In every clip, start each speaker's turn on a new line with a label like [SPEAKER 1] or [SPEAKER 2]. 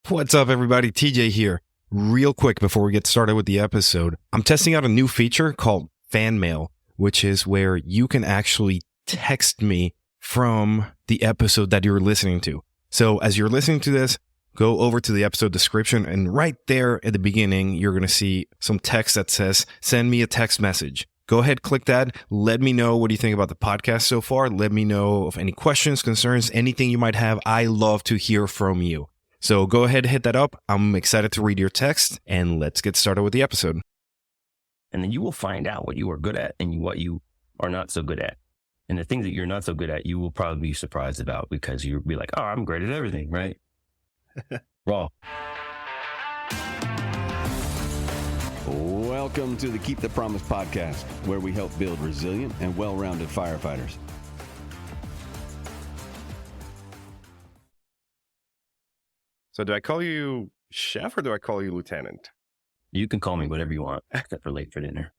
[SPEAKER 1] What's up, everybody? TJ here. Real quick before we get started with the episode, I'm testing out a new feature called Fan Mail, which is where you can actually text me from the episode that you're listening to. So as you're listening to this, go over to the episode description, and right there at the beginning, you're going to see some text that says, send me a text message. Go ahead, click that. Let me know what you think about the podcast so far. Let me know of any questions, concerns, anything you might have. I love to hear from you. So go ahead, hit that up. I'm excited to read your text, and let's get started with the episode.
[SPEAKER 2] And then you will find out what you are good at and what you are not so good at. And the things that you're not so good at, you will probably be surprised about because you'll be like, oh, I'm great at everything, right? Raw.
[SPEAKER 3] Welcome to the Keep the Promise podcast, where we help build resilient and well-rounded firefighters.
[SPEAKER 1] So do I call you chef or do I call you lieutenant?
[SPEAKER 2] You can call me whatever you want, except for late for dinner.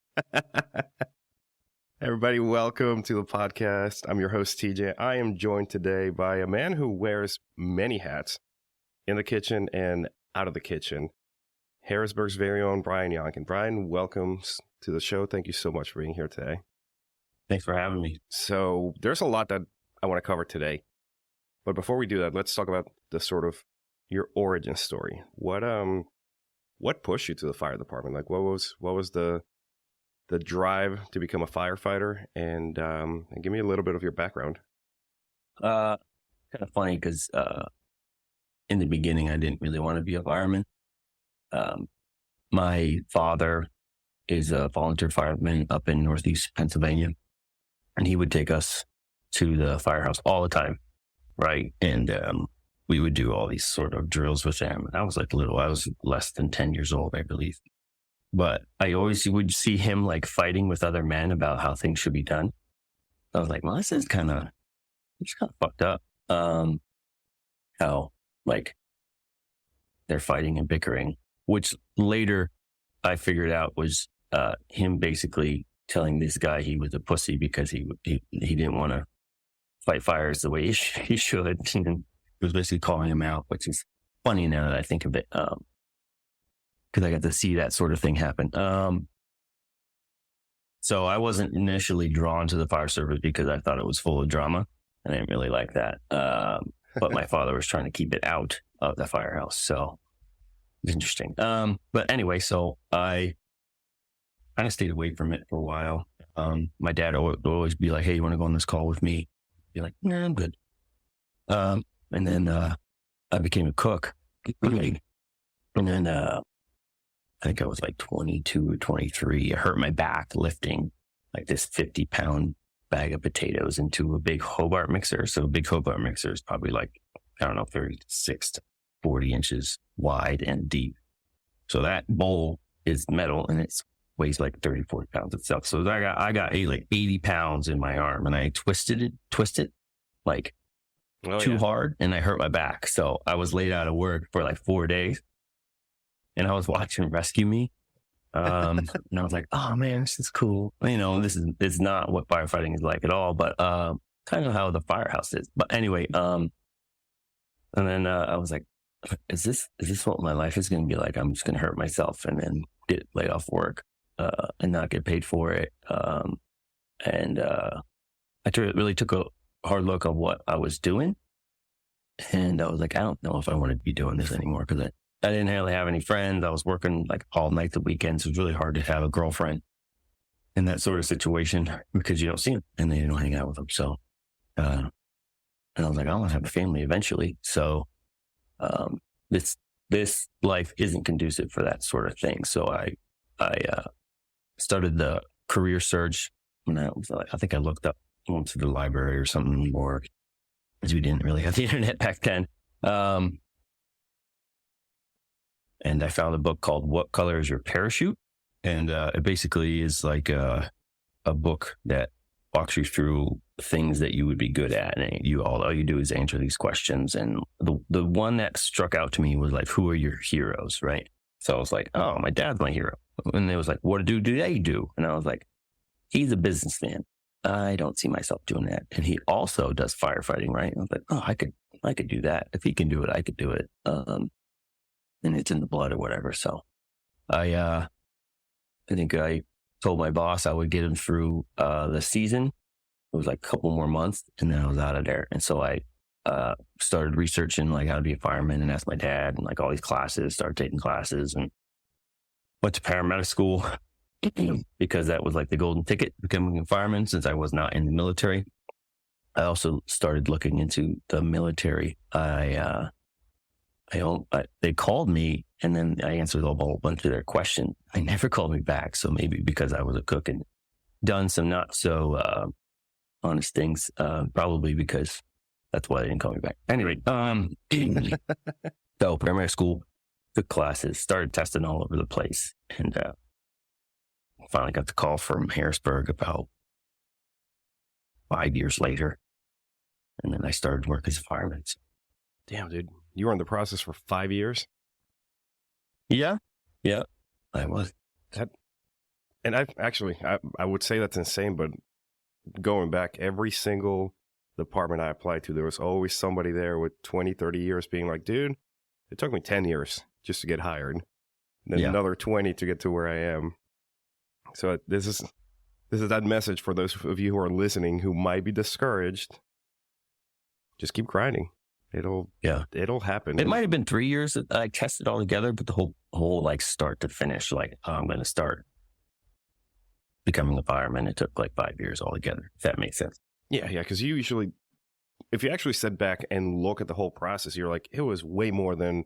[SPEAKER 1] Everybody, welcome to the podcast. I'm your host, TJ. I am joined today by a man who wears many hats in the kitchen and out of the kitchen. Harrisburg's very own Brian Yonkin. Brian, welcome to the show. Thank you so much for being here today.
[SPEAKER 2] Thanks for having me.
[SPEAKER 1] So there's a lot that I want to cover today. But before we do that, let's talk about the sort of your origin story. What pushed you to the fire department? Like what was the drive to become a firefighter? And give me a little bit of your background.
[SPEAKER 2] Kind of funny because in the beginning, I didn't really want to be a fireman. My father is a volunteer fireman up in Northeast Pennsylvania, and he would take us to the firehouse all the time, right? And we would do all these sort of drills with him. I was less than 10 years old, I believe. But I always would see him like fighting with other men about how things should be done. I was like, well, this is kind of fucked up. How like they're fighting and bickering, which later I figured out was him basically telling this guy he was a pussy because he didn't want to fight fires the way he should. And he was basically calling him out, which is funny now that I think of it, because I got to see that sort of thing happen. So I wasn't initially drawn to the fire service because I thought it was full of drama. I didn't really like that. But my father was trying to keep it out of the firehouse. So it's interesting. But anyway, so I kind of stayed away from it for a while. My dad would always be like, hey, you want to go on this call with me? I'd be like, nah, I'm good. And then I became a cook. And then I think I was like 22 or 23. I hurt my back lifting like this 50-pound bag of potatoes into a big Hobart mixer. So a big Hobart mixer is probably like, 36 to 40 inches wide and deep. So that bowl is metal and it weighs like 30, 40 pounds itself. So I got like 80 pounds in my arm, and I twisted it like too hard, and I hurt my back. So I was laid out of work for like 4 days, and I was watching Rescue Me. And I was like, oh man, this is cool. It's not what firefighting is like at all, but kind of how the firehouse is. But anyway, and then I was like, is this what my life is going to be like? I'm just going to hurt myself and then get laid off work and not get paid for it. And I really took a hard look at what I was doing. And I was like, I don't know if I want to be doing this anymore because I didn't really have any friends. I was working like all night the weekends. It was really hard to have a girlfriend in that sort of situation because you don't see them and they don't hang out with them. So, and I was like, I want to have a family eventually. So, this life isn't conducive for that sort of thing. So I started the career surge when I think I looked up, went to the library or something, or because we didn't really have the internet back then. And I found a book called What Color is Your Parachute? And it basically is like a book that walks you through things that you would be good at. And all you do is answer these questions. And the one that struck out to me was like, who are your heroes, right? So I was like, oh, my dad's my hero. And it was like, what do they do? And I was like, he's a businessman. I don't see myself doing that. And he also does firefighting, right? And I was like, oh, I could do that. If he can do it, I could do it. and it's in the blood or whatever. So I think I told my boss I would get him through the season. It was like a couple more months, and then I was out of there. And so I started researching like how to be a fireman, and asked my dad, and like all these classes, started taking classes, and went to paramedic school because that was like the golden ticket to becoming a fireman since I was not in the military. I also started looking into the military. They called me, and then I answered a whole bunch of their questions. I never called me back. So maybe because I was a cook and done some not so honest things, probably because that's why they didn't call me back. Anyway, so paramedic school, took classes, started testing all over the place, and finally got the call from Harrisburg about 5 years later. And then I started work as a fireman.
[SPEAKER 4] Damn, dude. You were in the process for 5 years?
[SPEAKER 2] Yeah, I was.
[SPEAKER 4] And I would say that's insane, but going back, every single department I applied to, there was always somebody there with 20, 30 years being like, dude, it took me 10 years just to get hired. And then another 20 to get to where I am. So this is that message for those of you who are listening who might be discouraged. Just keep grinding. It'll happen.
[SPEAKER 2] It might have been 3 years that I tested all together, but the whole like start to finish, like I'm going to start becoming a fireman. It took like 5 years altogether, if that makes sense.
[SPEAKER 4] Yeah. Because you usually, if you actually sit back and look at the whole process, you're like, it was way more than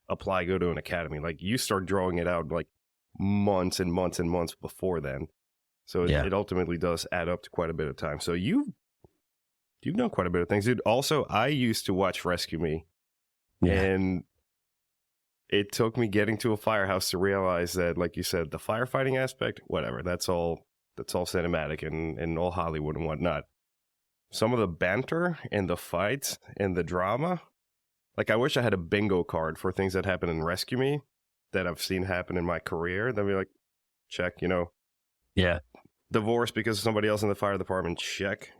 [SPEAKER 4] apply, go to an academy. Like you start drawing it out like months and months and months before then. So it ultimately does add up to quite a bit of time. So you've done quite a bit of things, dude. Also, I used to watch Rescue Me, and it took me getting to a firehouse to realize that, like you said, the firefighting aspect, whatever, that's all cinematic and all Hollywood and whatnot. Some of the banter and the fights and the drama, like I wish I had a bingo card for things that happen in Rescue Me that I've seen happen in my career. Then be like, check,
[SPEAKER 2] Yeah.
[SPEAKER 4] Divorce because of somebody else in the fire department, check.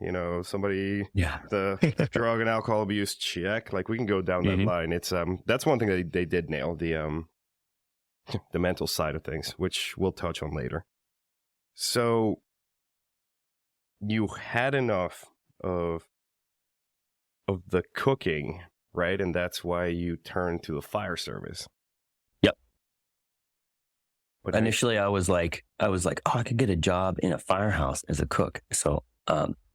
[SPEAKER 4] Somebody, the drug and alcohol abuse, check. Like we can go down that line. It's that's one thing that they did nail, the mental side of things, which we'll touch on later. So you had enough of the cooking, right? And that's why you turned to the fire service.
[SPEAKER 2] But initially, I was like, oh, I could get a job in a firehouse as a cook. So,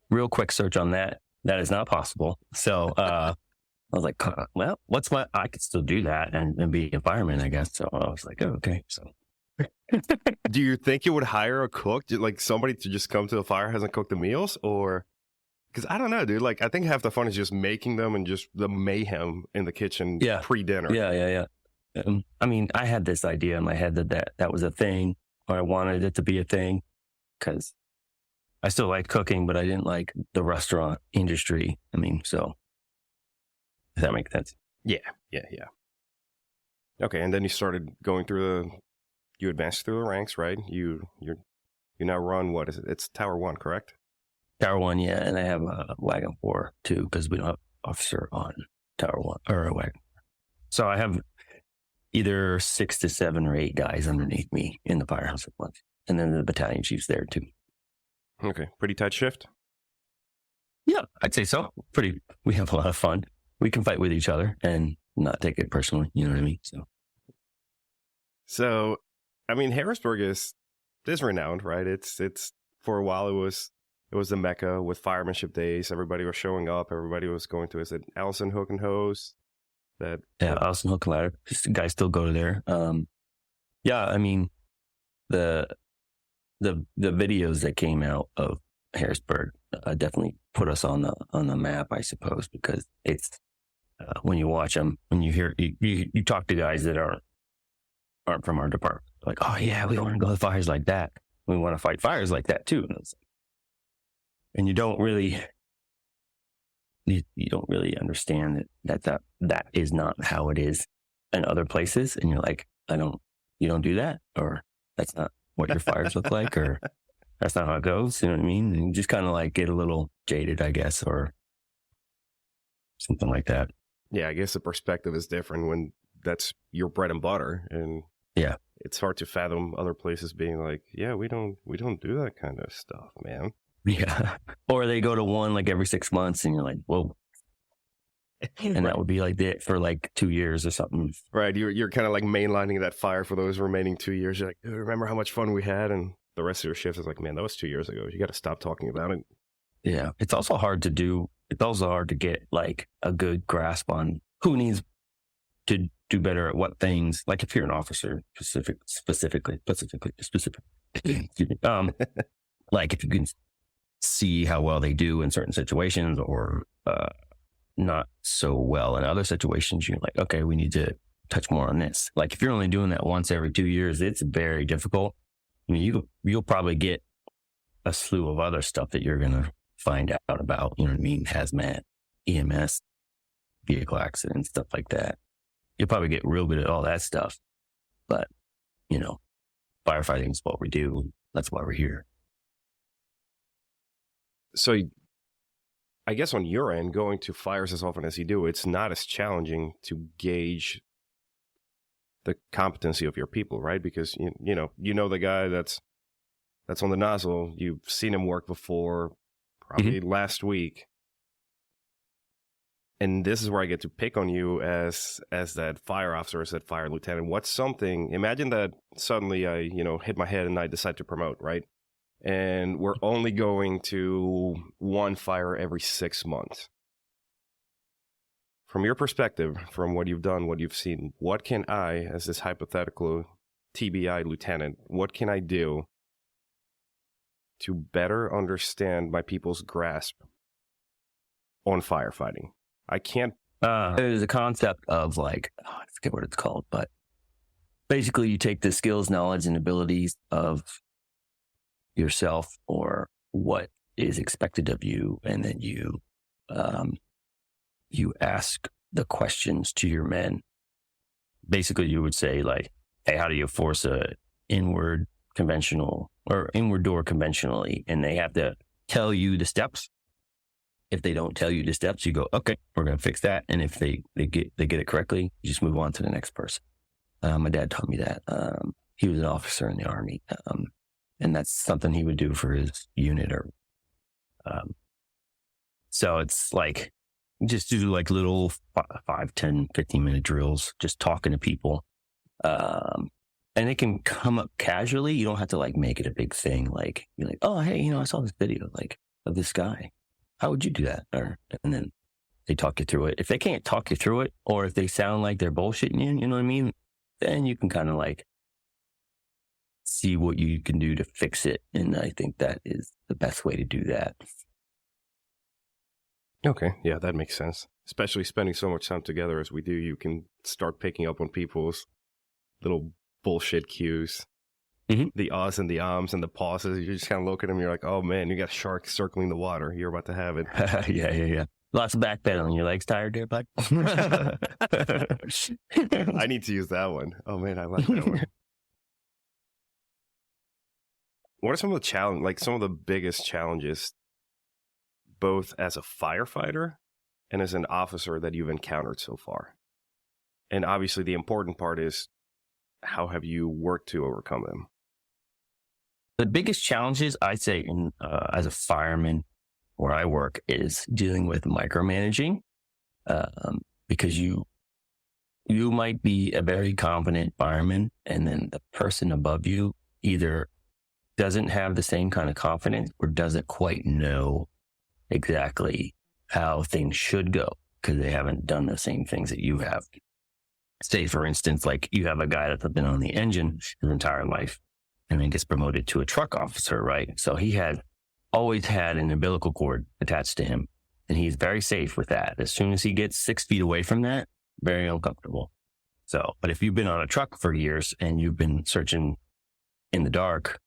[SPEAKER 2] real quick search on that. That is not possible. So, I was like, well, I could still do that and be a fireman, I guess. So I was like, oh, okay. So,
[SPEAKER 4] do you think you would hire a cook, like somebody to just come to the firehouse and cook the meals, or? Because I don't know, dude. Like, I think half the fun is just making them and just the mayhem in the kitchen pre-dinner.
[SPEAKER 2] Yeah. I mean, I had this idea in my head that was a thing, or I wanted it to be a thing, because I still like cooking, but I didn't like the restaurant industry. I mean, so does that make sense?
[SPEAKER 4] Yeah. Okay, and then you started going through you advanced through the ranks, right? You now run, what is it? It's Tower 1, correct?
[SPEAKER 2] Tower 1, yeah, and I have a wagon 4 too, because we don't have officer on Tower 1 or a wagon. So I have either 6 to 7 or 8 guys underneath me in the firehouse at once. And then the battalion chief's there too.
[SPEAKER 4] Okay. Pretty tight shift?
[SPEAKER 2] Yeah, I'd say so. We have a lot of fun. We can fight with each other and not take it personally. You know what I mean?
[SPEAKER 4] So I mean, Harrisburg is renowned, right? It's for a while it was the Mecca with firemanship days. Everybody was showing up. Everybody was going to, is it Allison Hook and Hose?
[SPEAKER 2] Allison Hook and Ladder. Guys still go to there. Yeah, I mean, the videos that came out of Harrisburg definitely put us on the map, I suppose, because it's when you watch them, when you hear you talk to guys that aren't from our department, like, oh yeah, we want to go to fires like that. We want to fight fires like that too. And you don't really understand that is not how it is in other places. And you're like, you don't do that, or that's not what your fires look like, or that's not how it goes. You know what I mean? And you just kind of like get a little jaded, I guess, or something like that.
[SPEAKER 4] Yeah, I guess the perspective is different when that's your bread and butter. And
[SPEAKER 2] Yeah.
[SPEAKER 4] it's hard to fathom other places being like, yeah, we don't do that kind of stuff, man.
[SPEAKER 2] Yeah. Or they go to one like every 6 months and you're like, whoa. And that would be like that for like 2 years or something.
[SPEAKER 4] Right. You're kind of like mainlining that fire for those remaining 2 years. You're like, remember how much fun we had? And the rest of your shift is like, man, that was 2 years ago. You got to stop talking about it.
[SPEAKER 2] Yeah. It's also hard to do. It's also hard to get like a good grasp on who needs to do better at what things. Like if you're an officer, specifically, excuse me, like if you can see how well they do in certain situations or not so well in other situations, you're like, okay, we need to touch more on this. Like if you're only doing that once every 2 years, it's very difficult. I mean, you'll probably get a slew of other stuff that you're going to find out about, you know what I mean? Hazmat, EMS, vehicle accidents, stuff like that. You'll probably get real good at all that stuff. But, you know, firefighting is what we do. That's why we're here.
[SPEAKER 4] So I guess on your end, going to fires as often as you do, it's not as challenging to gauge the competency of your people, right? Because you know the guy that's on the nozzle. You've seen him work before, probably last week, and this is where I get to pick on you as that fire officer, as that fire lieutenant. What's something? Imagine that suddenly I hit my head and I decide to promote, right? And we're only going to one fire every 6 months. From your perspective, from what you've done, what you've seen, what can I, as this hypothetical TBI lieutenant, what can I do to better understand my people's grasp on firefighting? I can't.
[SPEAKER 2] There's a concept of like, I forget what it's called, but basically you take the skills, knowledge, and abilities of yourself or what is expected of you, and then you ask the questions to your men. Basically, you would say like, hey, how do you force a inward door conventionally? And they have to tell you the steps. If they don't tell you the steps, you go, okay, we're going to fix that. And if they get it correctly, you just move on to the next person. My dad taught me that. He was an officer in the Army. And that's something he would do for his unit so it's like, just do like little 5, 10, 15-minute drills, just talking to people. And it can come up casually. You don't have to like make it a big thing. Like, you're like, oh, hey, I saw this video like of this guy. How would you do that? And then they talk you through it. If they can't talk you through it, or if they sound like they're bullshitting you, you know what I mean? Then you can kind of like see what you can do to fix it. And I think that is the best way to do that.
[SPEAKER 4] Okay. Yeah, that makes sense. Especially spending so much time together as we do, you can start picking up on people's little bullshit cues. Mm-hmm. The ahs and the ahs and the pauses. You just kind of look at them, you're like, oh man, you got a shark circling the water. You're about to have it.
[SPEAKER 2] Yeah. Lots of backpedaling. Your legs tired there, bud?
[SPEAKER 4] I need to use that one. Oh man, I like that one. What are some of the some of the biggest challenges, both as a firefighter and as an officer, that you've encountered so far? And obviously the important part is, how have you worked to overcome them?
[SPEAKER 2] The biggest challenges, I'd say, as a fireman where I work, is dealing with micromanaging, because you might be a very competent fireman, and then the person above you either doesn't have the same kind of confidence or doesn't quite know exactly how things should go because they haven't done the same things that you have. Say, for instance, like you have a guy that's been on the engine his entire life and then gets promoted to a truck officer, right? So he had always had an umbilical cord attached to him, and he's very safe with that. As soon as he gets 6 feet away from that, very uncomfortable. So, but if you've been on a truck for years and you've been searching in the dark,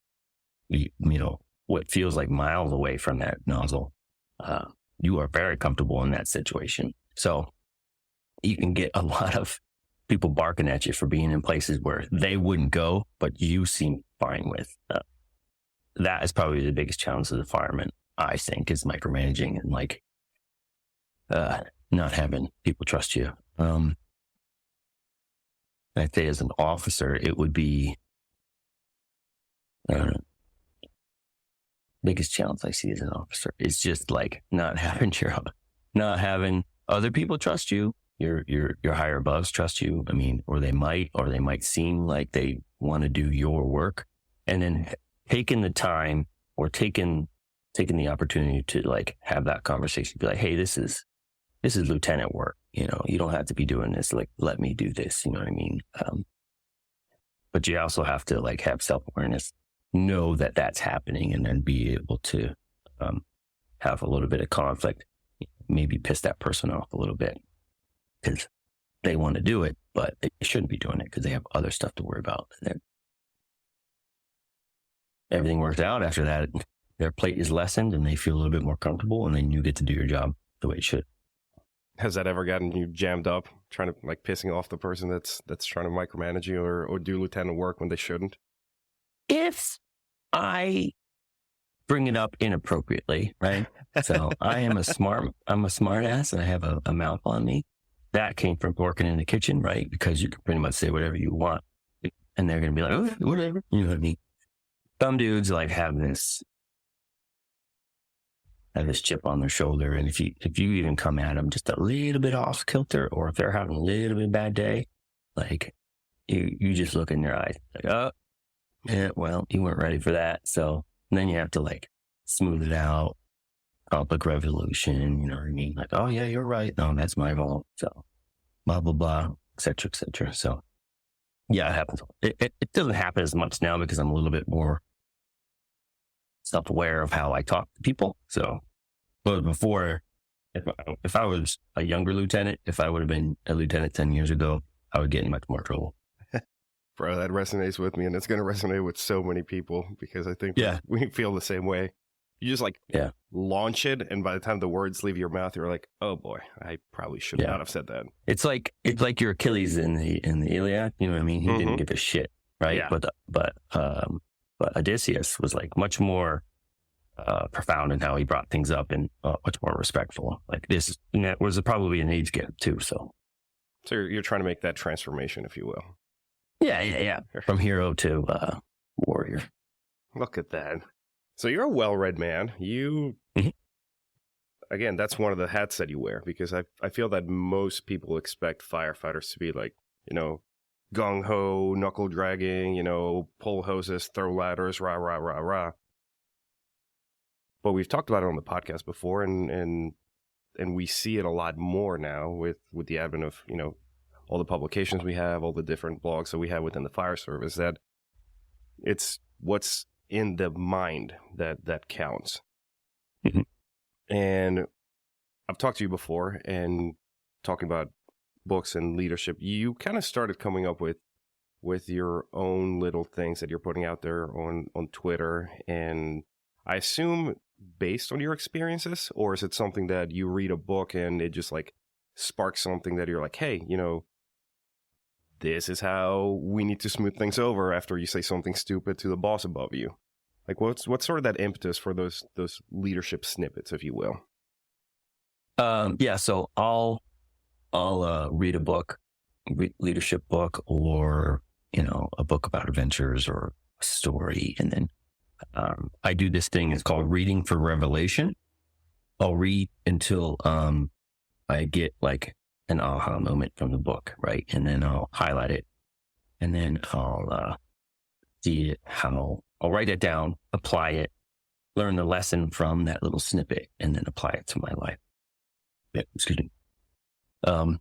[SPEAKER 2] you know, what feels like miles away from that nozzle, you are very comfortable in that situation. So you can get a lot of people barking at you for being in places where they wouldn't go, but you seem fine with. That is probably the biggest challenge of the fireman, I think, is micromanaging and like not having people trust you. I'd say as an officer, it would be, I don't know, biggest challenge I see as an officer is just like not having other people trust you, your higher ups trust you. I mean, or they might seem like they want to do your work, and then taking the time or taking the opportunity to like have that conversation, be like, hey, this is lieutenant work. You know, you don't have to be doing this. Like, let me do this. You know what I mean? But you also have to like have self-awareness, know that that's happening, and then be able to have a little bit of conflict, maybe piss that person off a little bit because they want to do it, but they shouldn't be doing it because they have other stuff to worry about. And then everything works out after that. Their plate is lessened and they feel a little bit more comfortable, and then you get to do your job the way it should.
[SPEAKER 4] Has that ever gotten you jammed up trying to like pissing off the person that's trying to micromanage you or do lieutenant work when they shouldn't?
[SPEAKER 2] If I bring it up inappropriately, right? So I'm a smart ass and I have a mouth on me. That came from working in the kitchen, right? Because you can pretty much say whatever you want and they're going to be like, oh, whatever. You know what I mean? Some dudes like have this chip on their shoulder. And if you even come at them just a little bit off kilter, or if they're having a little bit bad day, like you just look in their eyes like, oh, yeah, well, you weren't ready for that. So then you have to like smooth it out, conflict resolution, you know what I mean? Like, oh yeah, you're right. No, that's my fault. So blah, blah, blah, et cetera, et cetera. So yeah, it happens. It doesn't happen as much now because I'm a little bit more self-aware of how I talk to people. So, but before, if I was a younger lieutenant, if I would have been a lieutenant 10 years ago, I would get in much more trouble.
[SPEAKER 4] Bro, that resonates with me, and it's going to resonate with so many people because I think we feel the same way. You just like launch it, and by the time the words leave your mouth, you're like, "Oh boy, I probably should not have said that."
[SPEAKER 2] It's like your Achilles in the Iliad. You know what I mean? He didn't give a shit, right?
[SPEAKER 4] Yeah.
[SPEAKER 2] But Odysseus was like much more profound in how he brought things up and much more respectful. Like this was probably an age gap too. So
[SPEAKER 4] you're trying to make that transformation, if you will.
[SPEAKER 2] Yeah. From hero to warrior.
[SPEAKER 4] Look at that. So you're a well-read man. You, again, that's one of the hats that you wear, because I feel that most people expect firefighters to be like, you know, gung-ho, knuckle-dragging, you know, pull hoses, throw ladders, rah, rah, rah, rah. But we've talked about it on the podcast before, and we see it a lot more now with the advent of, you know, all the publications we have, all the different blogs that we have within the fire service, that it's what's in the mind that counts.
[SPEAKER 2] Mm-hmm.
[SPEAKER 4] And I've talked to you before, and talking about books and leadership, you kind of started coming up with your own little things that you're putting out there on Twitter. And I assume based on your experiences, or is it something that you read a book and it just like sparks something that you're like, hey, you know, this is how we need to smooth things over after you say something stupid to the boss above you? Like, what's sort of that impetus for those leadership snippets, if you will?
[SPEAKER 2] So I'll read a book, leadership book, or, you know, a book about adventures or a story. And then I do this thing. It's called reading for revelation. I'll read until I get like an aha moment from the book, right? And then I'll highlight it. And then I'll see it, I'll write it down, apply it, learn the lesson from that little snippet, and then apply it to my life. Excuse me. I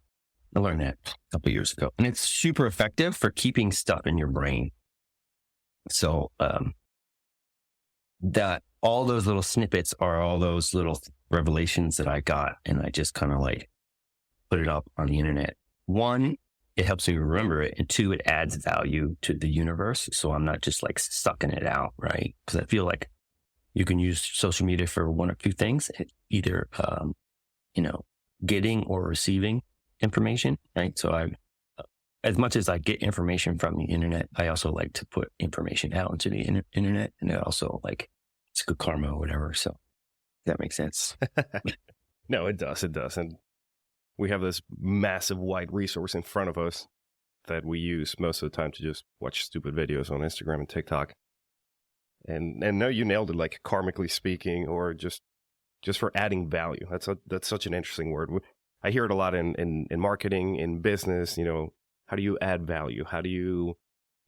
[SPEAKER 2] learned that a couple of years ago, and it's super effective for keeping stuff in your brain. So that all those little snippets are all those little revelations that I got, and I just kind of like put it up on the internet. One, it helps me remember it, and two, it adds value to the universe. So I'm not just like sucking it out, right? Because I feel like you can use social media for one or two things, either you know, getting or receiving information, right? So as much as I get information from the internet, I also like to put information out into the internet, and it also like it's good karma or whatever. So that makes sense.
[SPEAKER 4] No, it does. And we have this massive wide resource in front of us that we use most of the time to just watch stupid videos on Instagram and TikTok. And no, you nailed it, like karmically speaking, or just for adding value. That's such an interesting word. I hear it a lot in marketing, in business. You know, how do you add value? How do you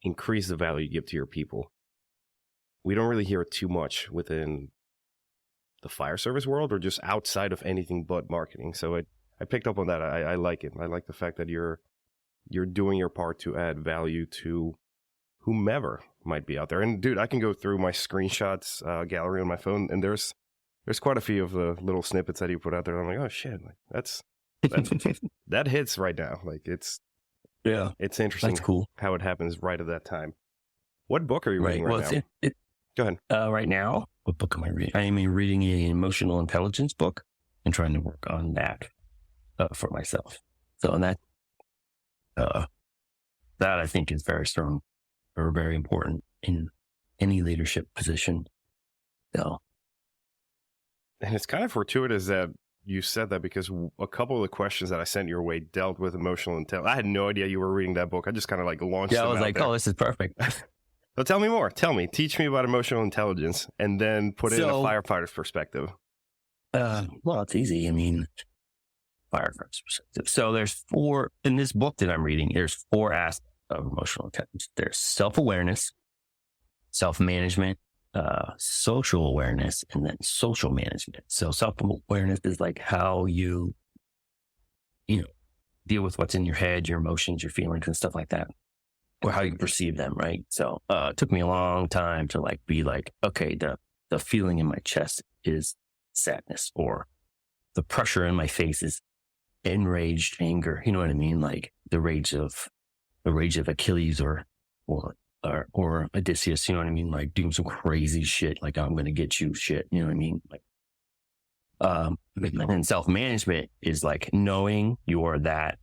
[SPEAKER 4] increase the value you give to your people? We don't really hear it too much within the fire service world, or just outside of anything but marketing. So I picked up on that. I like it. I like the fact that you're doing your part to add value to whomever might be out there. And dude, I can go through my screenshots gallery on my phone, and there's quite a few of the little snippets that you put out there. I'm like, oh shit, like that's that hits right now. Like it's interesting.
[SPEAKER 2] That's cool.
[SPEAKER 4] How it happens right at that time. What book are you reading right now? Go ahead.
[SPEAKER 2] Right now, what book am I reading? I am reading an emotional intelligence book and trying to work on that for myself. So that I think is very strong or very important in any leadership position. So,
[SPEAKER 4] and it's kind of fortuitous that you said that, because a couple of the questions that I sent your way dealt with emotional intelligence. I had no idea you were reading that book. I just kind of like launched.
[SPEAKER 2] Yeah, I was like,
[SPEAKER 4] there.
[SPEAKER 2] oh, this is perfect.
[SPEAKER 4] So tell me more. Teach me about emotional intelligence, and then put it in a firefighter's perspective.
[SPEAKER 2] Well, it's easy. I mean, firefighter's perspective. So in this book that I'm reading, there's 4 aspects of emotional intelligence. There's self-awareness, self-management, social awareness, and then social management. So self-awareness is like how you deal with what's in your head, your emotions, your feelings, and stuff like that, or how you perceive them, right? So it took me a long time to like be like, okay, the feeling in my chest is sadness, or the pressure in my face is enraged anger. You know what I mean? Like the rage of Achilles or Odysseus. You know what I mean? Like doing some crazy shit, like I'm gonna get you shit. You know what I mean? Like, and self-management is like knowing you're that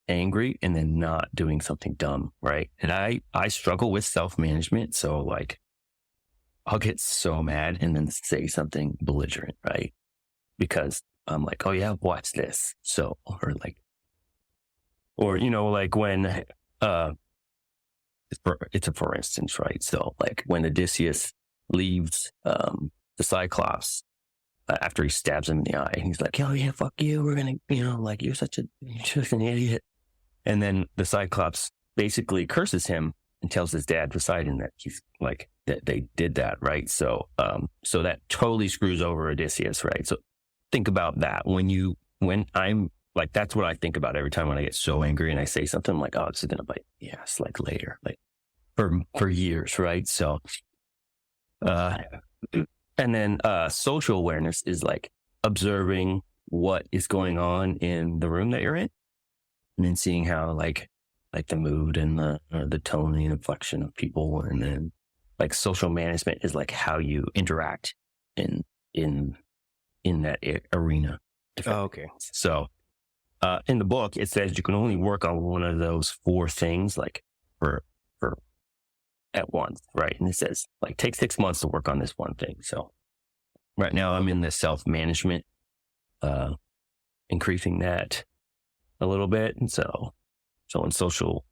[SPEAKER 2] angry and then not doing something dumb, right? And I struggle with self-management. So like I'll get so mad and then say something belligerent, right? Because I'm like, oh yeah, watch this. So, or like when, it's a for instance, right? So like when Odysseus leaves, the Cyclops, after he stabs him in the eye, and he's like, oh yeah, fuck you. We're going to, like, you're just an idiot. And then the Cyclops basically curses him and tells his dad Poseidon that he's like, that they did that, right? So, so that totally screws over Odysseus, right? So think about that when I'm like, that's what I think about every time when I get so angry and I say something, I'm like, oh, this is going to bite. Yeah, it's like later, like for years, right? So, and then, social awareness is like observing what is going on in the room that you're in, and then seeing how like the mood and the tone and inflection of people. And then like social management is like how you interact in that arena.
[SPEAKER 4] Oh, okay.
[SPEAKER 2] So, in the book, it says you can only work on one of those 4 things, like for at once, right? And it says like take 6 months to work on this one thing. So right now I'm in the self-management, increasing that a little bit. And so in social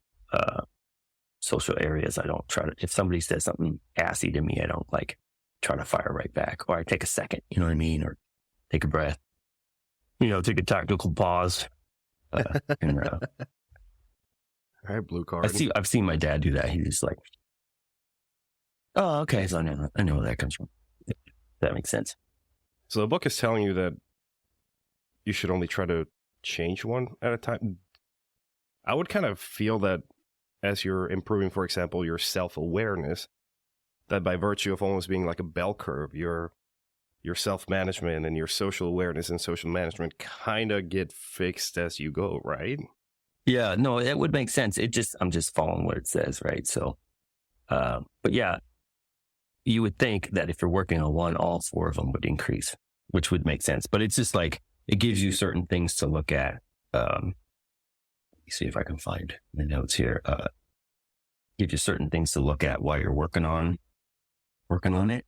[SPEAKER 2] areas, I don't try to, if somebody says something assy to me, I don't like try to fire right back, or I take a second, you know what I mean? Or take a breath, take a tactical pause. And,
[SPEAKER 4] all right, blue card.
[SPEAKER 2] I've seen my dad do that. He's like, oh, okay. So I know where that comes from. That makes sense.
[SPEAKER 4] So the book is telling you that you should only try to change one at a time. I would kind of feel that as you're improving, for example, your self-awareness, that by virtue of almost being like a bell curve, your self-management and your social awareness and social management kind of get fixed as you go, right?
[SPEAKER 2] Yeah, no, it would make sense. I'm just following what it says, right? So, but yeah, you would think that if you're working on one, all 4 of them would increase, which would make sense. But it's just like, it gives you certain things to look at. Let me see if I can find the notes here. Gives you certain things to look at while you're working on it.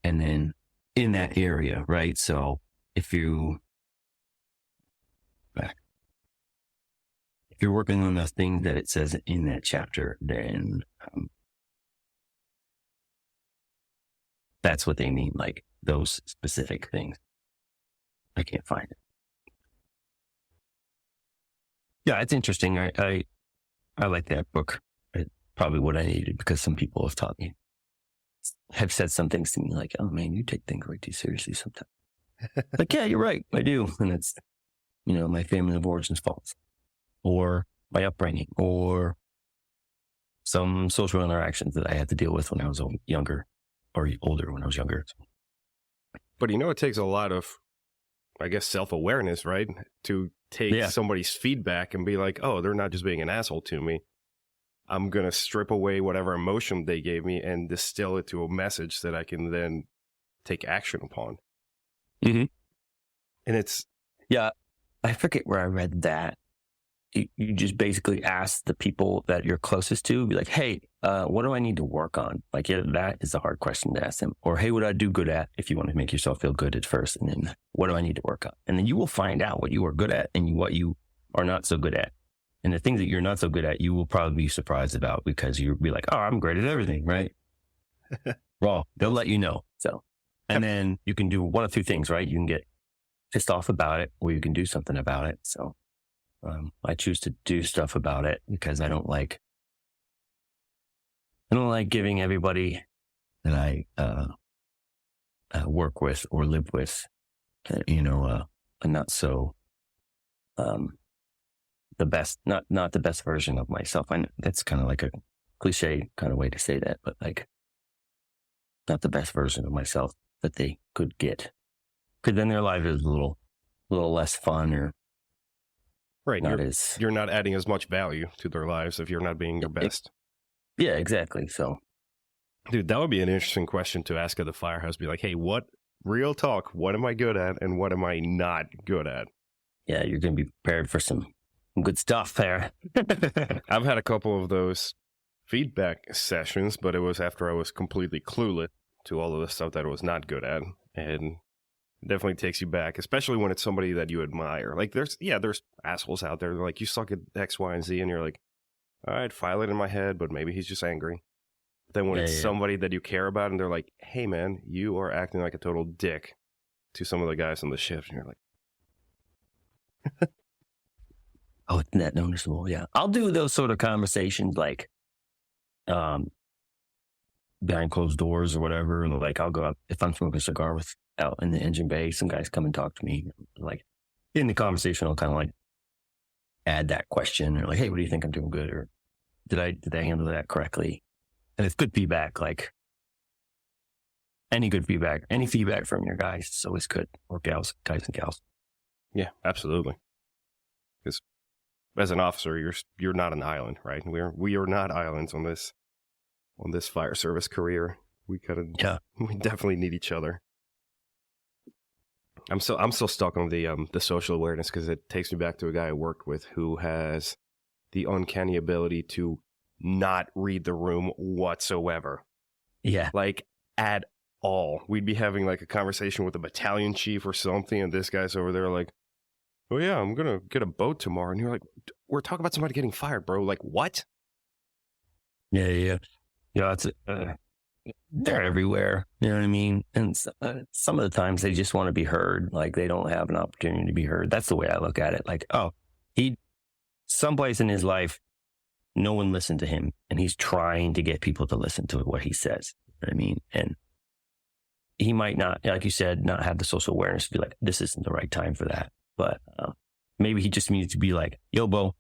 [SPEAKER 2] And then in that area, right? So if you you're working on the thing that it says in that chapter, then that's what they mean, like those specific things. I can't find it. Yeah, it's interesting. I like that book. It's probably what I needed because some people have said some things to me like, oh man, you take things way too seriously sometimes. Like, yeah, you're right. I do. And it's, my family of origin's faults or my upbringing or some social interactions that I had to deal with when I was younger or older when I was younger.
[SPEAKER 4] But it takes a lot of, I guess, self-awareness, right? To take somebody's feedback and be like, oh, they're not just being an asshole to me. I'm going to strip away whatever emotion they gave me and distill it to a message that I can then take action upon.
[SPEAKER 2] Mm-hmm.
[SPEAKER 4] And it's...
[SPEAKER 2] Yeah, I forget where I read that. You just basically ask the people that you're closest to, be like, hey, what do I need to work on? Like, yeah, that is a hard question to ask them. Or, hey, what do I do good at? If you want to make yourself feel good at first. And then what do I need to work on? And then you will find out what you are good at and what you are not so good at. And the things that you're not so good at, you will probably be surprised about because you'll be like, oh, I'm great at everything, right? Well, they'll let you know. So, and then you can do one of two things, right? You can get pissed off about it or you can do something about it. So I choose to do stuff about it because I don't like giving everybody that I work with or live with, a not so, the best, not the best version of myself. I know that's kind of like a cliche kind of way to say that, but like not the best version of myself that they could get. Because then their life is a little less fun or
[SPEAKER 4] right. You're not adding as much value to their lives if you're not being your best.
[SPEAKER 2] Yeah, exactly. So,
[SPEAKER 4] dude, that would be an interesting question to ask at the Firehouse. Be like, hey, real talk, what am I good at and what am I not good at?
[SPEAKER 2] Yeah, you're going to be prepared for some good stuff there.
[SPEAKER 4] I've had a couple of those feedback sessions, but it was after I was completely clueless to all of the stuff that I was not good at. And it definitely takes you back, especially when it's somebody that you admire. Like there's assholes out there. They're like, you suck at X, Y, and Z. And you're like, all right, file it in my head, but maybe he's just angry. Then when it's somebody that you care about and they're like, hey man, you are acting like a total dick to some of the guys on the shift. And you're like,
[SPEAKER 2] oh, it's that noticeable. Yeah. I'll do those sort of conversations like behind closed doors or whatever. Like I'll go out if I'm smoking a cigar out in the engine bay, some guys come and talk to me. Like in the conversation, I'll kind of like add that question or like, hey, what do you think I'm doing good? Or did I handle that correctly? And it's good feedback, like any feedback from your guys is always good, or guys and gals.
[SPEAKER 4] Yeah, absolutely. Because as an officer, you're not an island, right? We are not islands on this fire service career. We definitely need each other. I'm still stuck on the social awareness because it takes me back to a guy I worked with who has the uncanny ability to not read the room whatsoever.
[SPEAKER 2] Yeah.
[SPEAKER 4] Like at all. We'd be having like a conversation with a battalion chief or something, and this guy's over there like, oh yeah, I'm going to get a boat tomorrow. And you're like, we're talking about somebody getting fired, bro. Like, what?
[SPEAKER 2] Yeah. Yeah, it's they're everywhere. You know what I mean? And some of the times they just want to be heard. Like they don't have an opportunity to be heard. That's the way I look at it. Like, oh, someplace in his life, no one listened to him, and he's trying to get people to listen to what he says. You know what I mean? And he might not, like you said, not have the social awareness to be like, this isn't the right time for that. But maybe he just needs to be like, yo, bro,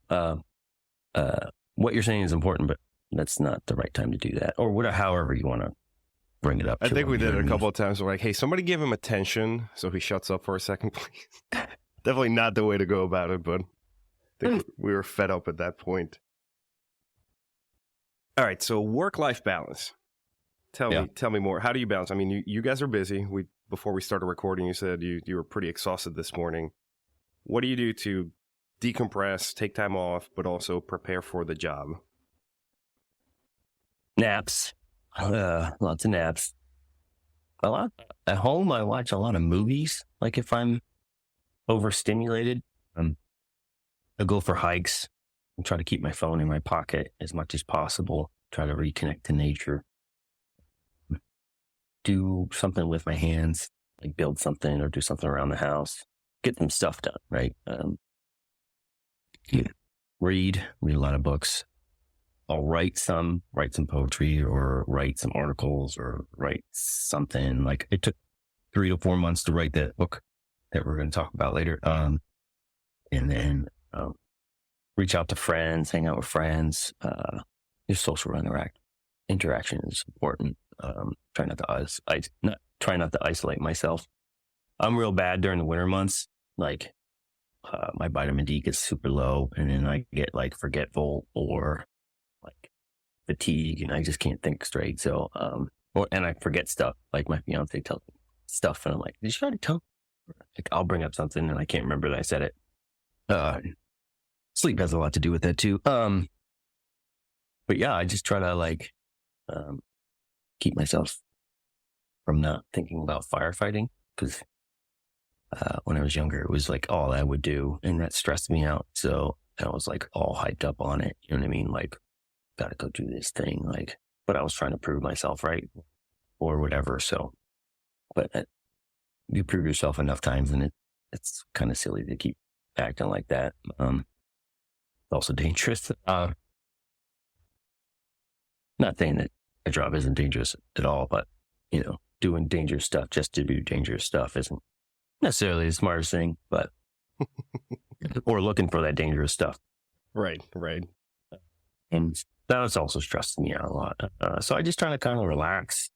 [SPEAKER 2] what you're saying is important, but that's not the right time to do that. Or whatever, however you want to bring it up.
[SPEAKER 4] I think we did it a couple of times. We're like, hey, somebody give him attention so he shuts up for a second, please. Definitely not the way to go about it, but I think we were fed up at that point. All right, so work-life balance. Tell me more. How do you balance? I mean, you guys are busy. Before we started recording, you said you were pretty exhausted this morning. What do you do to decompress, take time off, but also prepare for the job?
[SPEAKER 2] Naps. Lots of naps. At home, I watch a lot of movies. Like if I'm overstimulated, I go for hikes and try to keep my phone in my pocket as much as possible. Try to reconnect to nature. Do something with my hands, like build something or do something around the house. Get some stuff done, right? Read a lot of books. I'll write some poetry or write some articles or write something. Like it took 3 to 4 months to write that book that we're going to talk about later. And then reach out to friends, hang out with friends. Your social interaction is important. Try not to isolate myself. I'm real bad during the winter months. Like my vitamin D gets super low, and then I get like forgetful or like fatigue, and I just can't think straight. So, and I forget stuff. Like my fiance tells me stuff, and I'm like, "Did you already tell?" Like I'll bring up something, and I can't remember that I said it. Sleep has a lot to do with that too. But yeah, I just try to keep myself from not thinking about firefighting, because when I was younger, it was like all I would do, and that stressed me out. So I was like all hyped up on it. You know what I mean? Like, gotta go do this thing. Like, but I was trying to prove myself right or whatever. So, but you prove yourself enough times, and it's kind of silly to keep acting like that. It's also dangerous. Not saying that a job isn't dangerous at all, but doing dangerous stuff just to do dangerous stuff isn't necessarily the smartest thing, but or looking for that dangerous stuff.
[SPEAKER 4] Right.
[SPEAKER 2] And that was also stressing me out a lot. So I just trying to kind of relax.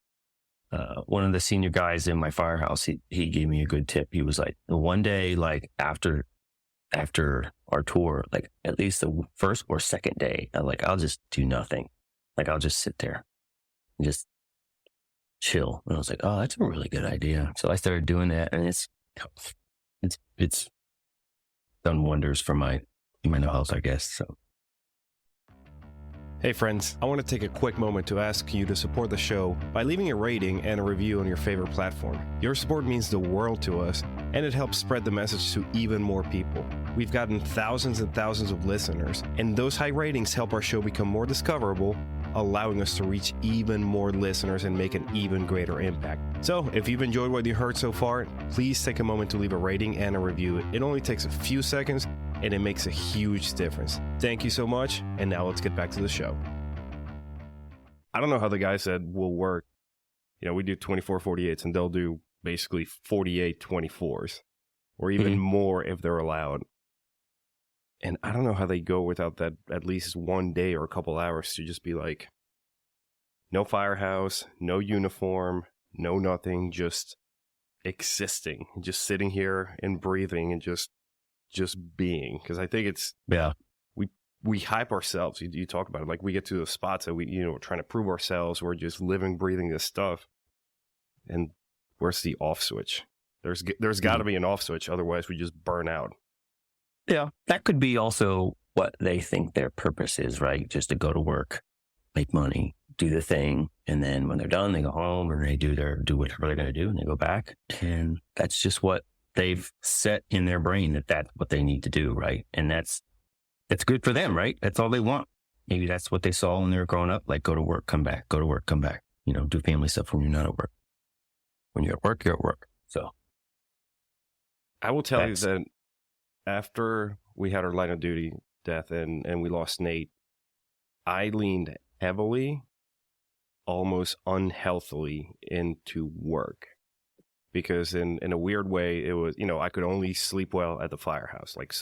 [SPEAKER 2] One of the senior guys in my firehouse, he gave me a good tip. He was like, one day, like after our tour, like at least the first or second day, I'll just do nothing. Like I'll just sit there and just chill. And I was like, oh, that's a really good idea. So I started doing that, and it's done wonders for my mental health, I guess. So.
[SPEAKER 4] Hey friends, I want to take a quick moment to ask you to support the show by leaving a rating and a review on your favorite platform. Your support means the world to us, and it helps spread the message to even more people. We've gotten thousands and thousands of listeners, and those high ratings help our show become more discoverable, allowing us to reach even more listeners and make an even greater impact. So, if you've enjoyed what you heard so far, please take a moment to leave a rating and a review. It only takes a few seconds, and it makes a huge difference. Thank you so much, and now let's get back to the show. I don't know how the guys that will work, we do 24/48s, and they'll do basically 48 24s, or even more if they're allowed. And I don't know how they go without that at least one day or a couple hours to just be like, no firehouse, no uniform, no nothing, just existing, just sitting here and breathing and just being. Because I think it's, we hype ourselves. You talk about it. Like we get to the spots that we're trying to prove ourselves. We're just living, breathing this stuff. And where's the off switch? There's got to be an off switch. Otherwise we just burn out.
[SPEAKER 2] Yeah, that could be also what they think their purpose is, right? Just to go to work, make money, do the thing, and then when they're done, they go home and they do whatever they're going to do, and they go back, and that's just what they've set in their brain that's what they need to do, right? And that's good for them, right? That's all they want. Maybe that's what they saw when they were growing up, like go to work, come back, go to work, come back. Do family stuff when you're not at work. When you're at work, you're at work. So
[SPEAKER 4] I will tell you that after we had our line of duty death and we lost Nate, I leaned heavily, almost unhealthily into work. Because in a weird way, it was, I could only sleep well at the firehouse. Like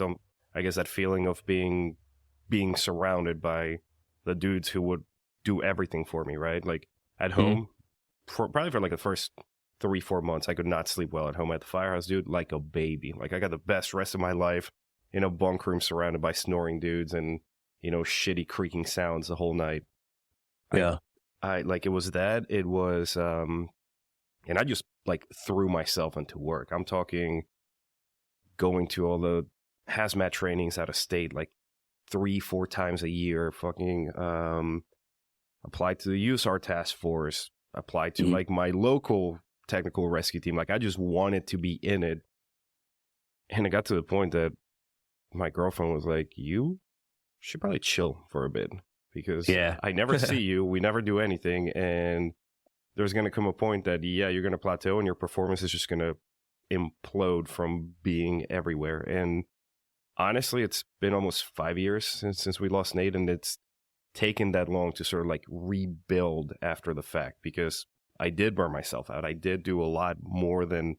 [SPEAKER 4] I guess that feeling of being surrounded by the dudes who would do everything for me, right? Like at home, probably for like the first 3-4 months, I could not sleep well at home. At the firehouse, dude, like a baby. Like I got the best rest of my life in a bunk room surrounded by snoring dudes and, shitty creaking sounds the whole night.
[SPEAKER 2] Yeah.
[SPEAKER 4] I like, it was that. It was, and I just like threw myself into work. I'm talking going to all the hazmat trainings out of state, like 3-4 times a year, fucking, applied to the USAR task force, applied to like my local technical rescue team. Like I just wanted to be in it. And it got to the point that my girlfriend was like, you should probably chill for a bit because
[SPEAKER 2] Yeah.
[SPEAKER 4] I never see you. We never do anything. And there's going to come a point that, you're going to plateau and your performance is just going to implode from being everywhere. And honestly, it's been almost 5 years since we lost Nate, and it's taken that long to sort of like rebuild after the fact because I did burn myself out. I did do a lot more than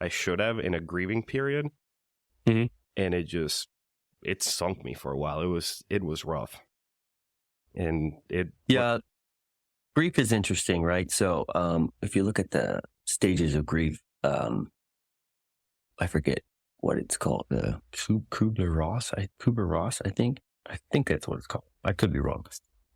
[SPEAKER 4] I should have in a grieving period.
[SPEAKER 2] Mhm.
[SPEAKER 4] And it sunk me for a while. It was rough. And
[SPEAKER 2] grief is interesting, right? So if you look at the stages of grief, I forget what it's called, the Kubler-Ross, I think that's what it's called. I could be wrong,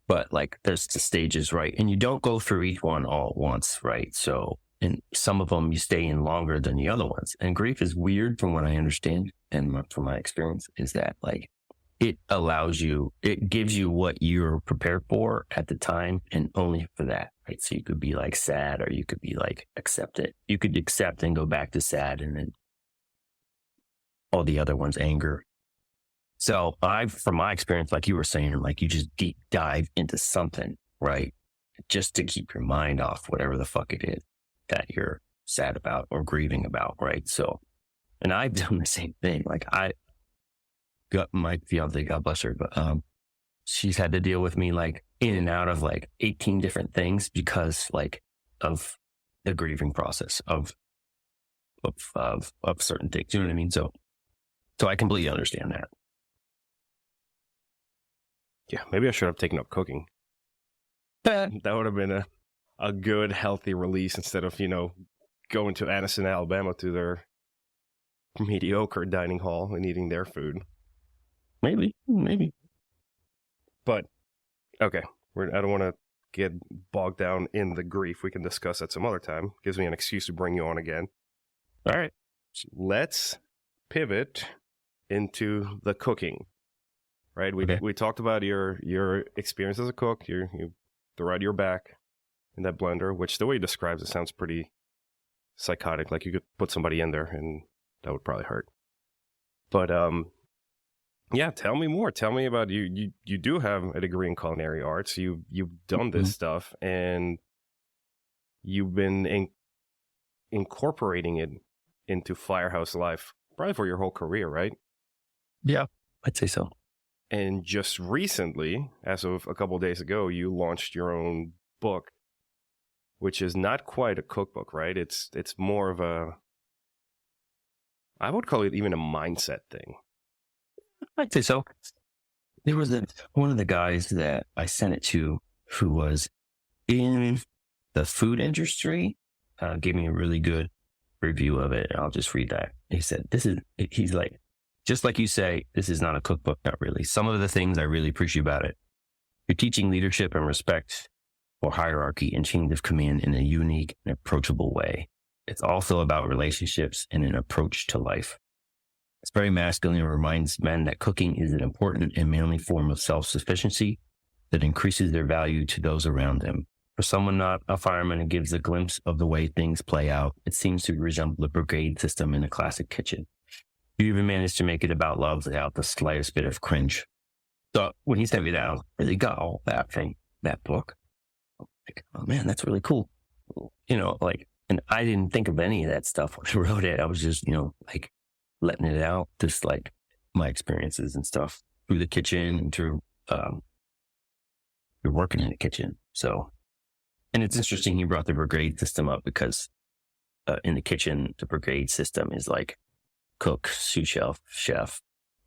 [SPEAKER 2] but like there's the stages, right? And you don't go through each one all at once, right? So, and some of them you stay in longer than the other ones. And grief is weird from what I understand and from my experience is that like it gives you what you're prepared for at the time and only for that, right? So you could be like sad or you could be like accept it. You could accept and go back to sad and then all the other ones anger. So from my experience, like you were saying, like you just deep dive into something, right? Just to keep your mind off whatever the fuck it is that you're sad about or grieving about, right? So, and I've done the same thing. Like I got my fiance, God bless her, but she's had to deal with me like in and out of like 18 different things because like of the grieving process of certain things. You know what I mean? So I completely understand that.
[SPEAKER 4] Yeah, maybe I should have taken up cooking. That would have been a good, healthy release instead of, going to Anniston, Alabama to their mediocre dining hall and eating their food.
[SPEAKER 2] Maybe.
[SPEAKER 4] But, okay, I don't want to get bogged down in the grief. We can discuss that some other time. Gives me an excuse to bring you on again.
[SPEAKER 2] All right.
[SPEAKER 4] Let's pivot into the cooking. Right, we talked about your experience as a cook. You throw out your back in that blender, which the way he describes it sounds pretty psychotic. Like you could put somebody in there and that would probably hurt. But yeah, tell me more. Tell me about you. You do have a degree in culinary arts. You've done this stuff and you've been incorporating it into Firehouse life probably for your whole career, right?
[SPEAKER 2] Yeah, I'd say so.
[SPEAKER 4] And just recently, as of a couple of days ago, you launched your own book, which is not quite a cookbook, right? It's more of I would call it even a mindset thing.
[SPEAKER 2] I'd say so. There was one of the guys that I sent it to who was in the food industry, gave me a really good review of it. I'll just read that. He said, he's like, just like you say, this is not a cookbook, not really. Some of the things I really appreciate about it. You're teaching leadership and respect for hierarchy and chains of command in a unique and approachable way. It's also about relationships and an approach to life. It's very masculine and reminds men that cooking is an important and manly form of self-sufficiency that increases their value to those around them. For someone not a fireman, it gives a glimpse of the way things play out. It seems to resemble the brigade system in a classic kitchen. You even managed to make it about love without the slightest bit of cringe. So when he sent me that, I really got all that book. Like, oh man, that's really cool. And I didn't think of any of that stuff when I wrote it. I was just, like letting it out, just like my experiences and stuff through the kitchen and through, you're working in the kitchen. So, and it's interesting he brought the brigade system up because in the kitchen, the brigade system is like cook, sous chef,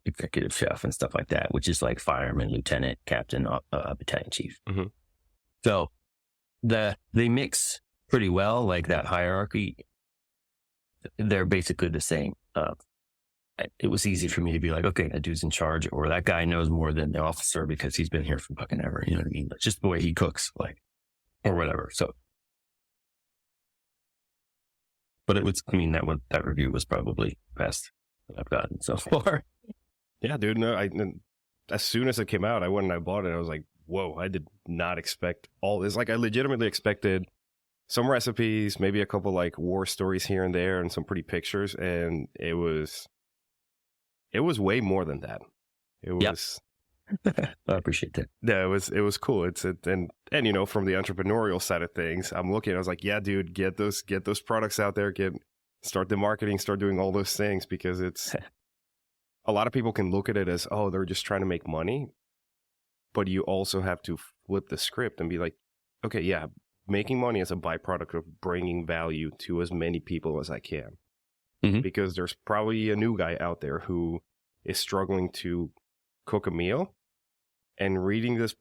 [SPEAKER 2] executive chef, and stuff like that, which is like fireman, lieutenant, captain, battalion chief.
[SPEAKER 4] Mm-hmm.
[SPEAKER 2] So they mix pretty well, like that hierarchy. They're basically the same. It was easy for me to be like, okay, that dude's in charge, or that guy knows more than the officer because he's been here for fucking ever. You know what I mean? But just the way he cooks, like, or whatever. So, but it was, that review was probably the best that I've gotten so far.
[SPEAKER 4] Yeah, dude. No, as soon as it came out, I went and I bought it. I was like, whoa, I did not expect all this. Like, I legitimately expected some recipes, maybe a couple like war stories here and there, and some pretty pictures. And it was it was way more than that. It was.
[SPEAKER 2] I appreciate that.
[SPEAKER 4] Yeah, it was cool. And you know, from the entrepreneurial side of things, I'm looking. I was like, yeah, dude, get those products out there. Start the marketing. Start doing all those things, because it's a lot of people can look at it as, oh, they're just trying to make money, but you also have to flip the script and be like, okay, yeah, making money is a byproduct of bringing value to as many people as I can, because there's probably a new guy out there who is struggling to cook a meal. And reading this,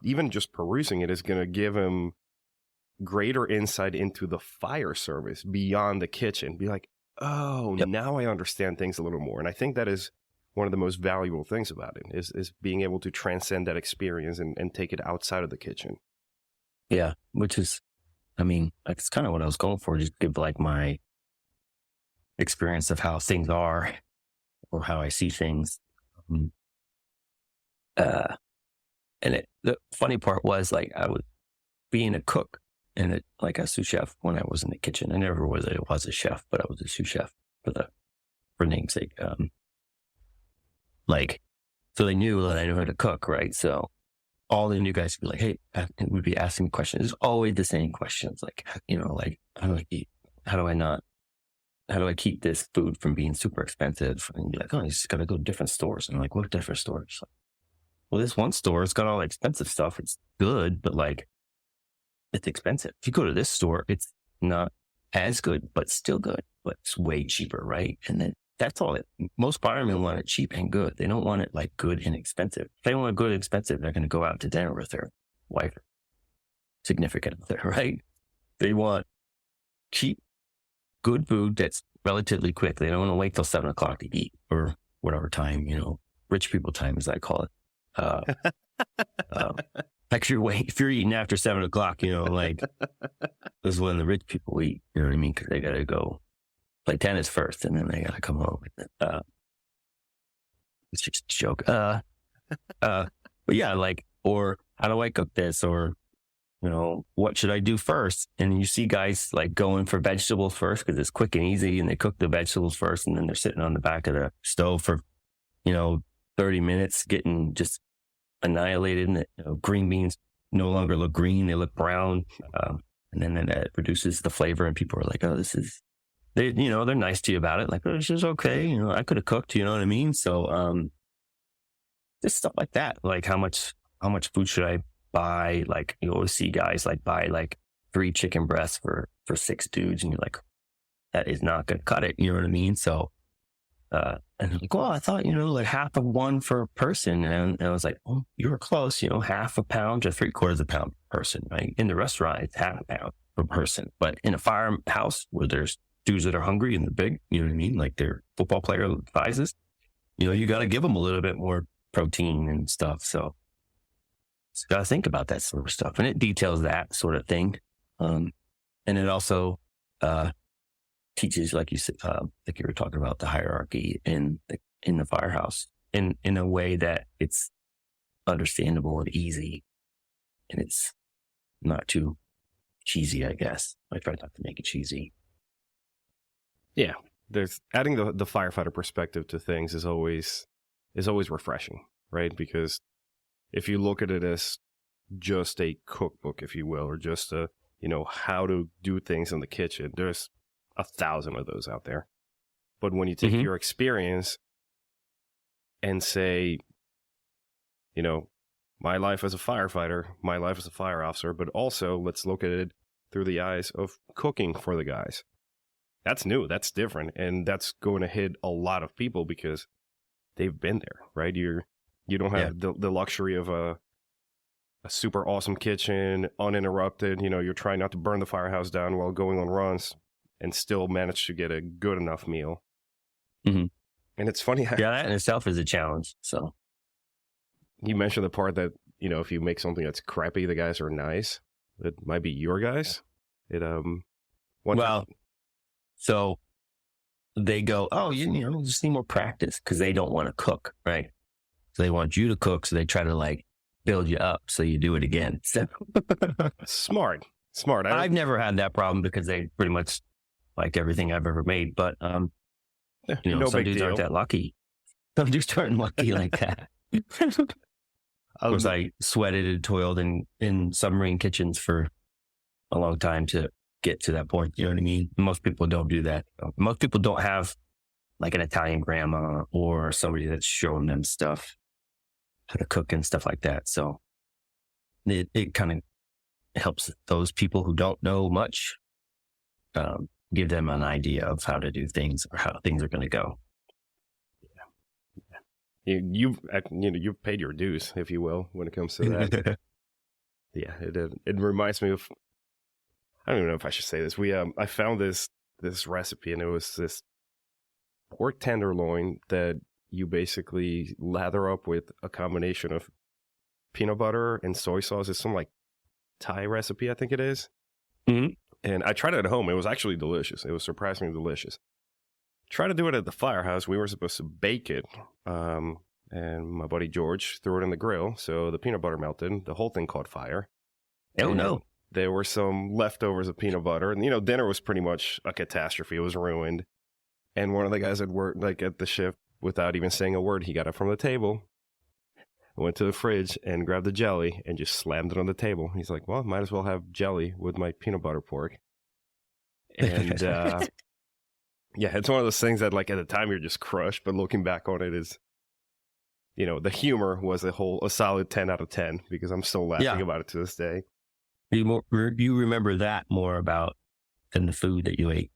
[SPEAKER 4] even just perusing it, is going to give him greater insight into the fire service beyond the kitchen. Be like, oh, now I understand things a little more. And I think that is one of the most valuable things about it, is being able to transcend that experience and take it outside of the kitchen.
[SPEAKER 2] Yeah, which is, I mean, that's kind of what I was going for, just give like my experience of how things are or how I see things. And the funny part was, like, I was being a cook and like a sous chef when I was in the kitchen. I never was a chef, but I was a sous chef for namesake. Like, so they knew that I knew how to cook, right? So all the new guys would be like, hey, would be asking me questions. It's always the same questions. Like, you know, like, how do I eat? How do I keep this food from being super expensive? And be like, oh, you just got to go to different stores. And I'm like, what different stores? Like, well, this one store, it's got all the expensive stuff. It's good, but like, it's expensive. If you go to this store, it's not as good, but still good, but it's way cheaper, right? And then that's all most firemen want it cheap and good. They don't want it like good and expensive. If they want it good and expensive, they're going to go out to dinner with their wife, significant other, right? They want cheap, good food that's relatively quick. They don't want to wait till 7 o'clock to eat, or whatever time, you know, rich people time, as I call it. Like if you're eating after 7 o'clock, you know, like, this is when the rich people eat, you know what I mean? Because they got to go play tennis first, and then they got to come home. It's just a joke. But yeah, like, or how do I cook this? Or, you know, what should I do first? And you see guys like going for vegetables first because it's quick and easy, and they cook the vegetables first, and then they're sitting on the back of the stove for, you know, 30 minutes getting just annihilated, and you know, green beans no longer look green, they look brown. And then that reduces the flavor, and people are like, oh, they're nice to you about it. Like, oh, this is okay. You know, I could have cooked, you know what I mean? So, just stuff like that. Like, how much food should I buy? Like, you always see guys like buy like 3 chicken breasts for 6 dudes, and you're like, that is not going to cut it. You know what I mean? So, and they're like, well, I thought, you know, like half of one per person. And I was like, oh, you were close, you know, half a pound to 3/4 pound per person, right? In the restaurant, it's half a pound per person. But in a firehouse where there's dudes that are hungry and they're big, you know what I mean? Like they're football player sizes, you know, you got to give them a little bit more protein and stuff. So you got to think about that sort of stuff. And it details that sort of thing. And it also, teaches, like you said, like you were talking about, the hierarchy in the firehouse in a way that it's understandable and easy, and it's not too cheesy, I guess. I try not to make it cheesy.
[SPEAKER 4] Yeah, there's adding the firefighter perspective to things is always refreshing, right? Because if you look at it as just a cookbook, if you will, or just a, you know, how to do things in the kitchen, there's 1,000 of those out there. But when you take your experience and say, you know, my life as a firefighter, my life as a fire officer, but also let's look at it through the eyes of cooking for the guys. That's new. That's different. And that's going to hit a lot of people because they've been there, right? You don't have the luxury of a super awesome kitchen, uninterrupted. You know, you're trying not to burn the firehouse down while going on runs, and still manage to get a good enough meal. And it's funny.
[SPEAKER 2] That in itself is a challenge. So
[SPEAKER 4] you mentioned the part that, you know, if you make something that's crappy, the guys are nice. It might be your guys.
[SPEAKER 2] So they go, oh, you know, just need more practice, because they don't want to cook, right? So they want you to cook. So they try to like build you up so you do it again. So
[SPEAKER 4] Smart.
[SPEAKER 2] I've never had that problem because they pretty much liked everything I've ever made, but you know, some dudes aren't that lucky. Some dudes aren't lucky like that. Of course, I sweated and toiled in submarine kitchens for a long time to get to that point. You know what I mean? Most people don't do that. Most people don't have like an Italian grandma or somebody that's showing them stuff, how to cook and stuff like that. So it kind of helps those people who don't know much, give them an idea of how to do things or how things are going to go.
[SPEAKER 4] You've paid your dues, if you will, when it comes to that. Yeah, it reminds me of, I don't even know if I should say this. I found this recipe, and it was this pork tenderloin that you basically lather up with a combination of peanut butter and soy sauce. It's some like Thai recipe, I think it is.
[SPEAKER 2] Mm-hmm.
[SPEAKER 4] And I tried it at home. It was actually delicious. It was surprisingly delicious. Tried to do it at the Firehouse. We were supposed to bake it. And my buddy George threw it in the grill. So the peanut butter melted. The whole thing caught fire.
[SPEAKER 2] Oh, no.
[SPEAKER 4] There were some leftovers of peanut butter. And, dinner was pretty much a catastrophe. It was ruined. And one of the guys at work, like at the shift, without even saying a word, he got up from the table, went to the fridge and grabbed the jelly and just slammed it on the table. He's like, well, might as well have jelly with my peanut butter pork. And yeah, it's one of those things that like at the time you're just crushed, but looking back on it is, the humor was a solid 10 out of 10 because I'm still laughing about it to this day.
[SPEAKER 2] You remember that more about than the food that you ate.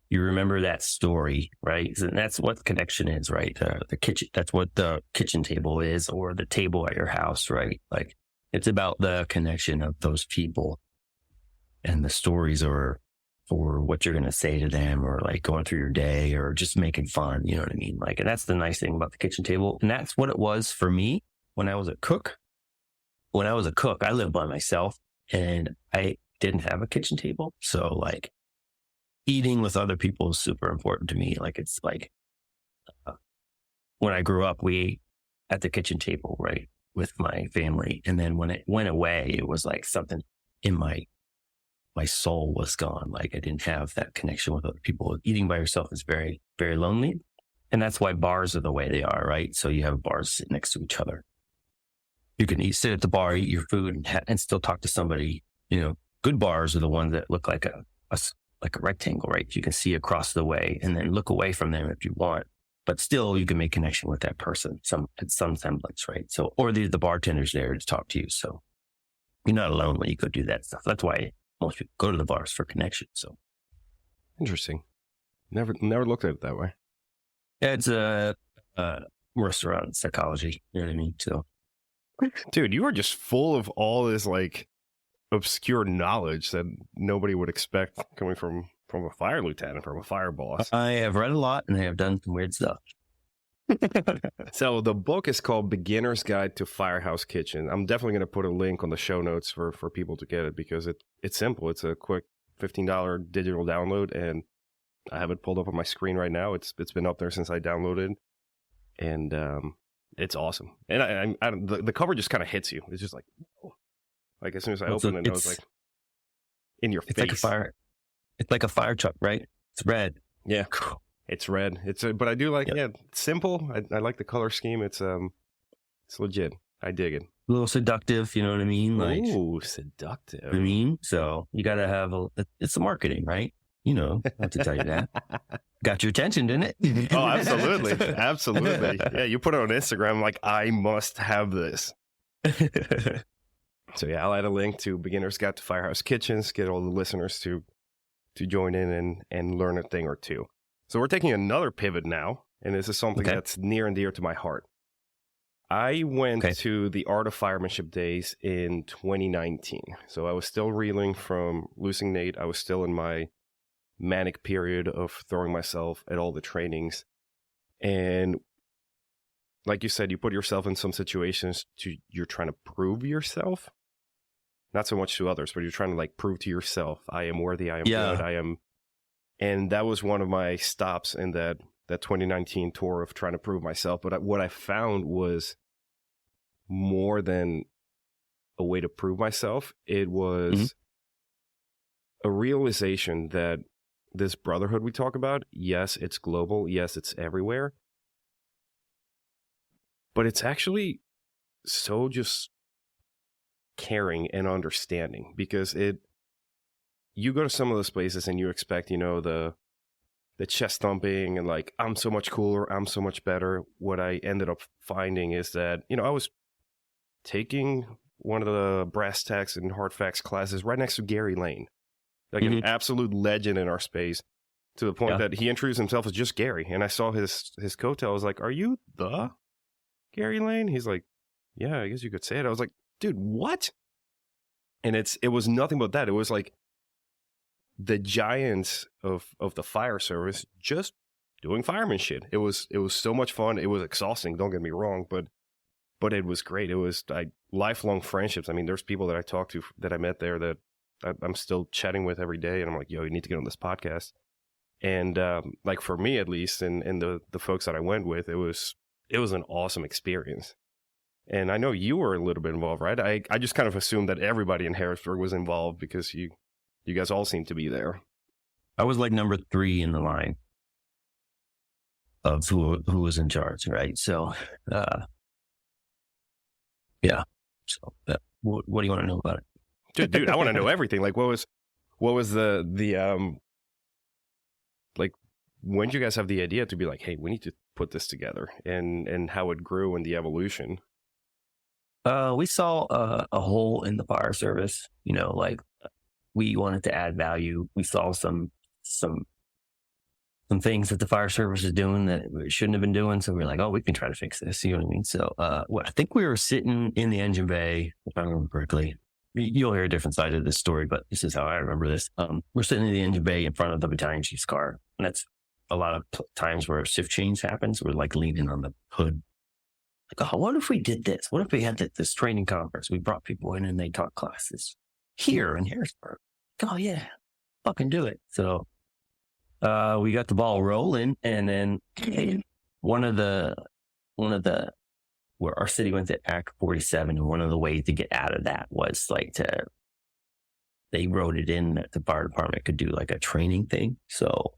[SPEAKER 2] You remember that story, right? And that's what the connection is, right? The kitchen, that's what the kitchen table is, or the table at your house, right? Like it's about the connection of those people and the stories or what you're going to say to them, or like going through your day or just making fun. You know what I mean? Like, and that's the nice thing about the kitchen table. And that's what it was for me when I was a cook. When I was a cook, I lived by myself and I didn't have a kitchen table. So like eating with other people is super important to me. Like it's like when I grew up, we ate at the kitchen table, right, with my family. And then when it went away, it was like something in my soul was gone. Like I didn't have that connection with other people. Eating by yourself is very, very lonely. And that's why bars are the way they are, right? So you have bars sit next to each other. You can sit at the bar, eat your food, and still talk to somebody. Good bars are the ones that look like a rectangle, right? You can see across the way and then look away from them if you want. But still, you can make connection with that person, some semblance, right? So, or the bartender's there to talk to you. So you're not alone when you go do that stuff. That's why most people go to the bars for connection. So
[SPEAKER 4] interesting. Never looked at it that way.
[SPEAKER 2] Yeah, it's a restaurant psychology. You know what I mean? So,
[SPEAKER 4] dude, you are just full of all this like obscure knowledge that nobody would expect coming from a fire lieutenant, from a fire boss.
[SPEAKER 2] I have read a lot and I have done some weird stuff.
[SPEAKER 4] So the book is called Beginner's Guide to Firehouse Kitchen. I'm definitely going to put a link on the show notes for people to get it because it's simple. It's a quick $15 digital download, and I have it pulled up on my screen right now. It's been up there since I downloaded, and it's awesome. And the cover just kind of hits you. It's just like as soon as I open it, I was like in your face.
[SPEAKER 2] It's like a fire truck, right? It's red.
[SPEAKER 4] Yeah. It's red. But I do like, it's simple. I like the color scheme. It's legit. I dig it.
[SPEAKER 2] A little seductive, you know what I mean? Like,
[SPEAKER 4] ooh, seductive.
[SPEAKER 2] I mean, so you got to have it's the marketing, right? I have to tell you that. Got your attention, didn't it?
[SPEAKER 4] Oh, absolutely. Absolutely. Yeah, you put it on Instagram like, I must have this. So yeah, I'll add a link to Beginner's Guide to Firehouse Kitchens, get all the listeners to join in and learn a thing or two. So we're taking another pivot now, and this is something that's near and dear to my heart. I went to the Art of Firemanship Days in 2019. So I was still reeling from losing Nate. I was still in my manic period of throwing myself at all the trainings. And like you said, you put yourself in some situations you're trying to prove yourself. Not so much to others, but you're trying to like prove to yourself, I am worthy, I am good, I am. And that was one of my stops in that 2019 tour of trying to prove myself. But what I found was more than a way to prove myself. It was a realization that this brotherhood we talk about, yes, it's global. Yes, it's everywhere. but it's actually so just caring and understanding, because you go to some of those places and you expect, the chest thumping and like, I'm so much cooler, I'm so much better. What I ended up finding is that, I was taking one of the brass tacks and hard facts classes right next to Gary Lane, like an absolute legend in our space, to the point that he introduced himself as just Gary. And I saw his coattail. I was like, are you the Gary Lane? He's like, yeah, I guess you could say it. I was like, dude, what? And it was nothing but that. It was like the giants of the fire service just doing fireman shit. It was so much fun. It was exhausting, don't get me wrong, but it was great. It was lifelong friendships. I mean, there's people that I talked to that I met there that I'm still chatting with every day, and I'm like, yo, you need to get on this podcast. And like for me at least, and the folks that I went with, it was an awesome experience. And I know you were a little bit involved, right? I just kind of assumed that everybody in Harrisburg was involved because you guys all seem to be there.
[SPEAKER 2] I was like number 3 in the line of who was in charge, right? So, yeah. So, what do you want to know about it,
[SPEAKER 4] dude? I want to know everything. Like, what was the like, when did you guys have the idea to be like, hey, we need to put this together, and how it grew and the evolution?
[SPEAKER 2] We saw a hole in the fire service. Like, we wanted to add value. We saw some things that the fire service is doing that we shouldn't have been doing. So we were like, oh, we can try to fix this. You know what I mean? So I think we were sitting in the engine bay, if I remember correctly. You'll hear a different side of this story, but this is how I remember this. We're sitting in the engine bay in front of the battalion chief's car. And that's a lot of times where shift change happens. We're like leaning on the hood. Like, oh, what if we did this? What if we had this training conference? We brought people in and they taught classes here in Harrisburg. Oh, yeah, fucking do it. So we got the ball rolling, and then one of the where our city went to Act 47, and one of the ways to get out of that was like they wrote it in that the fire department could do like a training thing. So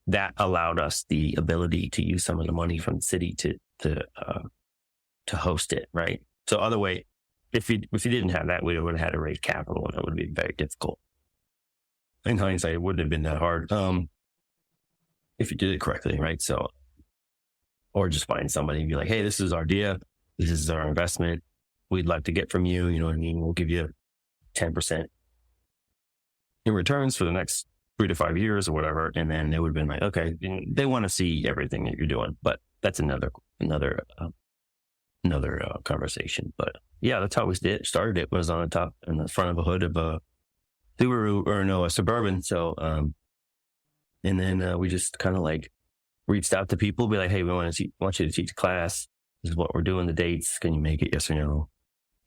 [SPEAKER 2] that allowed us the ability to use some of the money from the city to host it, right? So other way, if you didn't have that, we would have had to raise capital, and it would be very difficult. In hindsight, it wouldn't have been that hard if you did it correctly, right? So, or just find somebody and be like, hey, this is our idea. This is our investment. We'd like to get from you. You know what I mean? We'll give you 10% in returns for the next 3 to 5 years or whatever. And then they would have been like, okay, they want to see everything that you're doing. But that's another conversation. But yeah, that's how we started. It was on the top and the front of a hood of a Subaru, or no, a Suburban. So, and then we just kind of like reached out to people, be like, hey, we want you to teach a class. This is what we're doing, the dates. Can you make it? Yes or no?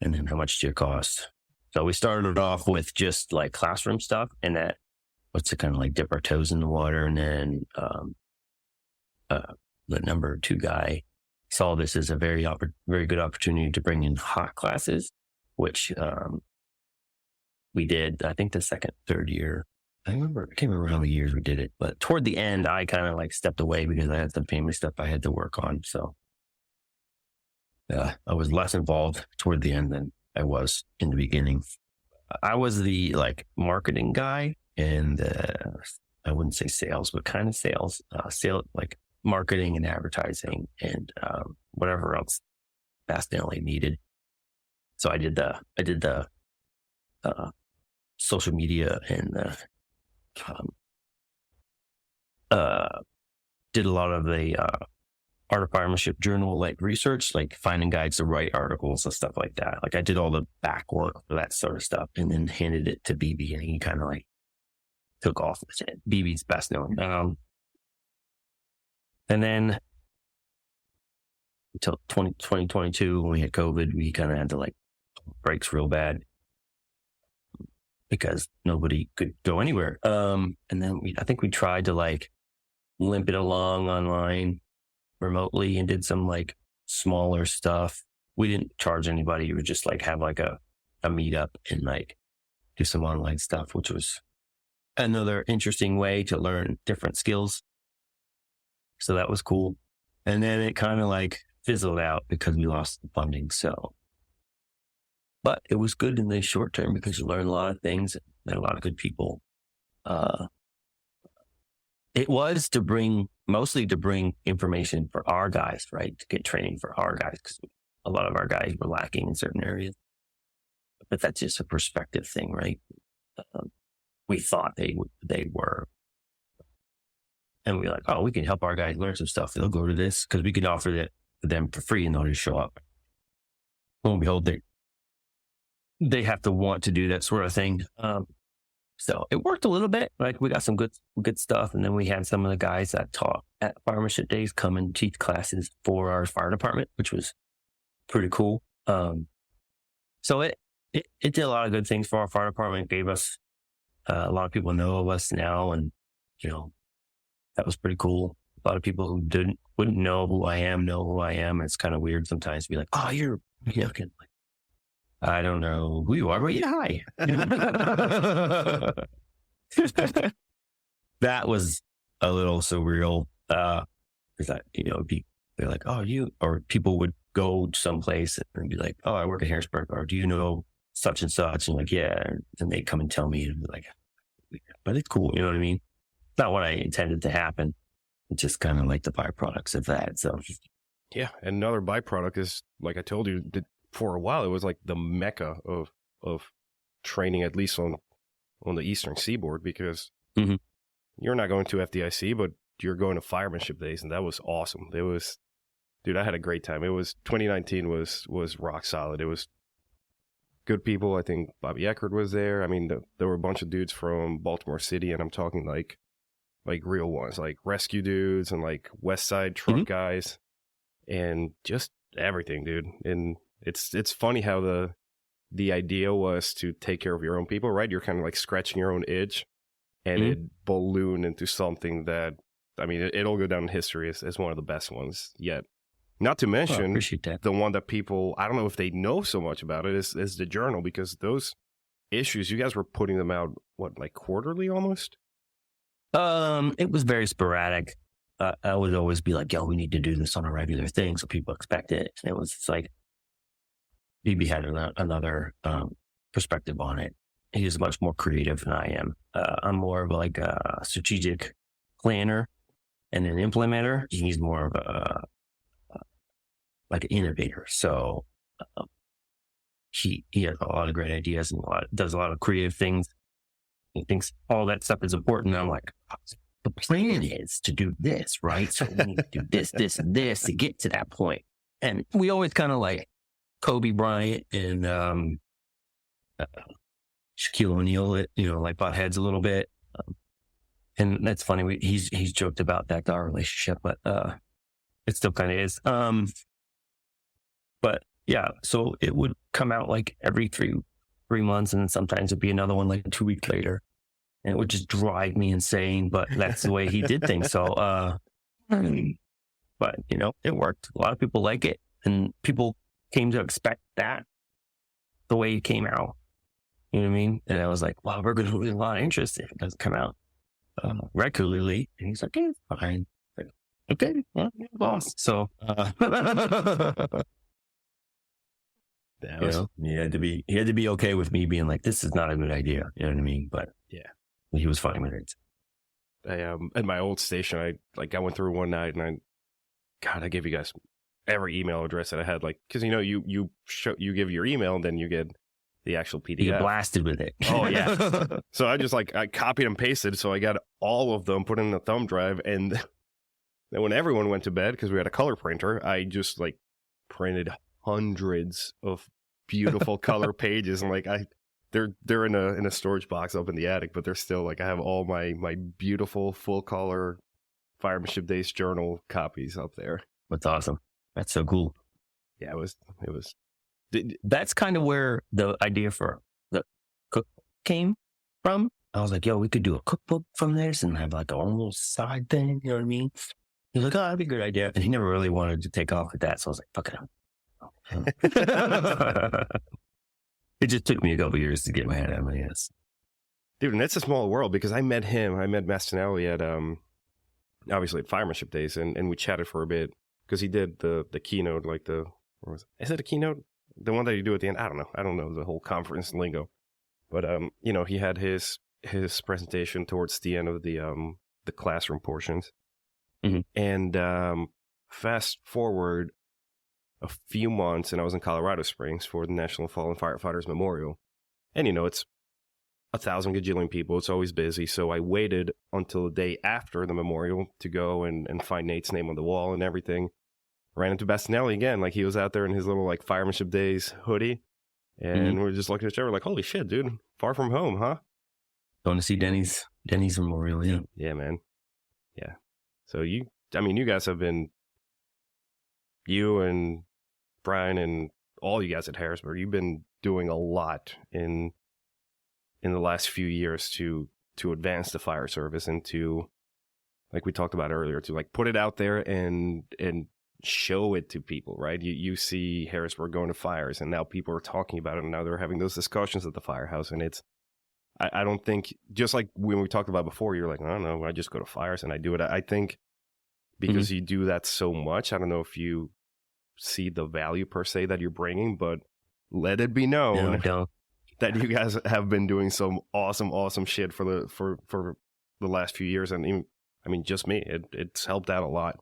[SPEAKER 2] And then how much do it cost? So we started off with just like classroom stuff, and that was to kind of like dip our toes in the water. And then the number 2 guy saw this as a very good opportunity to bring in hot classes, which we did, I think the second, third year. I can't remember how many years we did it, but toward the end, I kind of like stepped away because I had some family stuff I had to work on. So I was less involved toward the end than I was in the beginning. I was the like marketing guy, and I wouldn't say sales, but kind of sales, like marketing and advertising and whatever else Bastanelli needed. So I did the social media and did a lot of the Art of Firemanship Journal like research, like finding guides to write articles and stuff like that. Like I did all the back work for that sort of stuff, and then handed it to BB, and he kind of like took off with it. BB's best known. And then until 2022, when we had COVID, we kind of had to like breaks real bad because nobody could go anywhere. And then I think we tried to like limp it along online remotely and did some like smaller stuff. We didn't charge anybody. We would just like have like a meetup and like do some online stuff, which was another interesting way to learn different skills. So that was cool. And then it kind of like fizzled out because we lost the funding. So, but it was good in the short term because you learn a lot of things, met a lot of good people. It was mostly to bring information for our guys, right? To get training for our guys, because a lot of our guys were lacking in certain areas. But that's just a perspective thing, right? We thought they were. And we were like, oh, we can help our guys learn some stuff. They'll go to this because we can offer it to them for free and they'll just show up. Lo and behold, they have to want to do that sort of thing. So it worked a little bit. Like we got some good stuff. And then we had some of the guys that taught at Firemanship Days come and teach classes for our fire department, which was pretty cool. So it did a lot of good things for our fire department. Gave us a lot of people know of us now, and that was pretty cool. A lot of people who wouldn't know who I am know who I am. It's kind of weird sometimes to be like, oh, you're Yonkin. I don't know who you are, but yeah, hi. That was a little surreal. Because they're like, oh, or people would go someplace and be like, oh, I work in Harrisburg, or do you know such and such? And like, yeah. And they'd come and tell me, and be like, but it's cool. You know what I mean? It's not what I intended to happen. It's just kind of like the byproducts of that. So,
[SPEAKER 4] yeah. Another byproduct is, like I told you, that for a while, it was like the mecca of training, at least on the Eastern Seaboard, because you're not going to FDIC, but you're going to Firemanship Days, and that was awesome. Dude, I had a great time. 2019 was rock solid. It was good people. I think Bobby Eckert was there. I mean, there were a bunch of dudes from Baltimore City, and I'm talking like real ones, like rescue dudes and like West Side truck guys, and just everything, dude. And it's funny how the idea was to take care of your own people, right? You're kind of like scratching your own itch, and it ballooned into something that, I mean, it'll go down in history as one of the best ones yet. Not to mention the one that people, I don't know if they know so much about it, is the journal, because those issues, you guys were putting them out, what, like quarterly almost?
[SPEAKER 2] It was very sporadic. I would always be like, yo, we need to do this on a regular thing, so people expect it. And it was like, BB had another perspective on it. He was much more creative than I am. I'm more of like a strategic planner and an implementer. He's more of like an innovator. So he has a lot of great ideas and does a lot of creative things. He thinks all that stuff is important. And I'm like, the plan is to do this, right? So we need to do this, this, and this to get to that point. And we always kind of like Kobe Bryant and Shaquille O'Neal, like butt heads a little bit. And that's funny. He's joked about that, our relationship, but it still kind of is. But yeah, so it would come out like every 3 months, and sometimes it'd be another one like 2 weeks later, and it would just drive me insane. But that's the way he did things. So, but it worked. A lot of people like it, and people came to expect that the way it came out. You know what I mean? And I was like, wow, we're going to lose a lot of interest if it doesn't come out regularly. And he's like, yeah, it's fine. Like, okay, well, you're the boss. So, he had to be okay with me being like, this is not a good idea. You know what I mean? But yeah, he was fine with it.
[SPEAKER 4] At my old station, I went through one night, and I gave you guys every email address that I had, like, because you give your email and then you get the actual PDF.
[SPEAKER 2] You get blasted with it.
[SPEAKER 4] Oh yeah. So I just I copied and pasted, so I got all of them put in the thumb drive, and then when everyone went to bed, because we had a color printer, I just printed hundreds of beautiful color pages, and they're in a storage box up in the attic, but they're still I have all my beautiful full color Firemanship Days journal copies up there.
[SPEAKER 2] That's awesome. That's so cool.
[SPEAKER 4] Yeah, it was.
[SPEAKER 2] That's kind of where the idea for the cookbook came from. I was like, yo, we could do a cookbook from this and have like our own little side thing. You know what I mean? He was like, oh, that'd be a good idea. And he never really wanted to take off with that. So I was like, fuck it. It just took me a couple years to get my head out of my ass.
[SPEAKER 4] Dude, and it's a small world, because I met Mastinelli at, obviously at Firemanship Days, and we chatted for a bit, because he did the keynote, like is it a keynote? The one that you do at the end? I don't know. I don't know the whole conference lingo. But, he had his presentation towards the end of the classroom portions.
[SPEAKER 2] Mm-hmm.
[SPEAKER 4] And fast forward a few months, and I was in Colorado Springs for the National Fallen Firefighters Memorial. And, it's 1,000 gajillion people. It's always busy. So I waited until the day after the memorial to go and find Nate's name on the wall and everything. Ran into Bastinelli again. Like, he was out there in his little, like, Firemanship Days hoodie. And we were just looking at each other like, holy shit, dude. Far from home, huh?
[SPEAKER 2] Going to see Denny's memorial, yeah.
[SPEAKER 4] Yeah, man. Yeah. So you guys have been, you and Brian and all you guys at Harrisburg, you've been doing a lot in the last few years to advance the fire service and to, like we talked about earlier, to like put it out there and show it to people, right? You see Harrisburg going to fires, and now people are talking about it, and now they're having those discussions at the Firehouse, and it's, I don't think, just like when we talked about before, you're like, I don't know, I just go to fires and I do it. I think because you do that so much, I don't know if you see the value per se that you're bringing, but let it be known that you guys have been doing some awesome shit for the last few years, and even, just me, it's helped out a lot.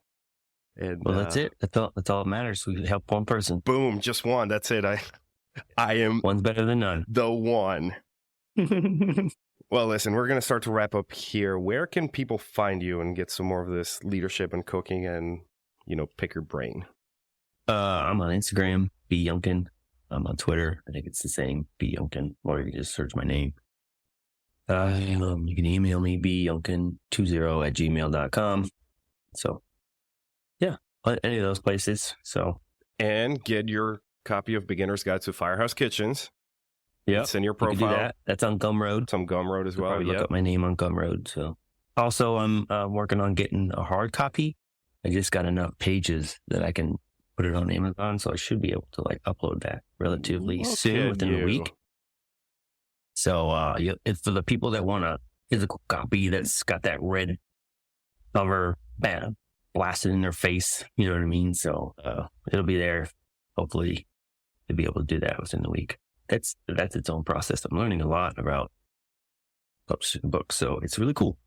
[SPEAKER 4] And,
[SPEAKER 2] well, that's it. That's all that matters. We help one person.
[SPEAKER 4] Boom, just one. That's it. I am
[SPEAKER 2] one's better than none.
[SPEAKER 4] The one. Well, listen, we're going to start to wrap up here. Where can people find you and get some more of this leadership and cooking and, pick your brain?
[SPEAKER 2] I'm on Instagram, B Yonkin. I'm on Twitter. I think it's the same, B Yonkin, or you can just search my name. You can email me, beyonkin20@gmail.com. So, yeah, any of those places. So,
[SPEAKER 4] and get your copy of Beginner's Guide to Firehouse Kitchens.
[SPEAKER 2] Yeah,
[SPEAKER 4] it's in your profile.
[SPEAKER 2] You can do that. That's on Gumroad.
[SPEAKER 4] It's on Gumroad as well.
[SPEAKER 2] Look up my name on Gumroad. So, also, I'm working on getting a hard copy. I just got enough pages that I can put it on Amazon, so I should be able to upload that relatively soon, within a week. So, it's for the people that want a physical copy that's got that red cover blasted in their face. You know what I mean? So, it'll be there. Hopefully, to be able to do that within the week. That's its own process. I'm learning a lot about books, so it's really cool.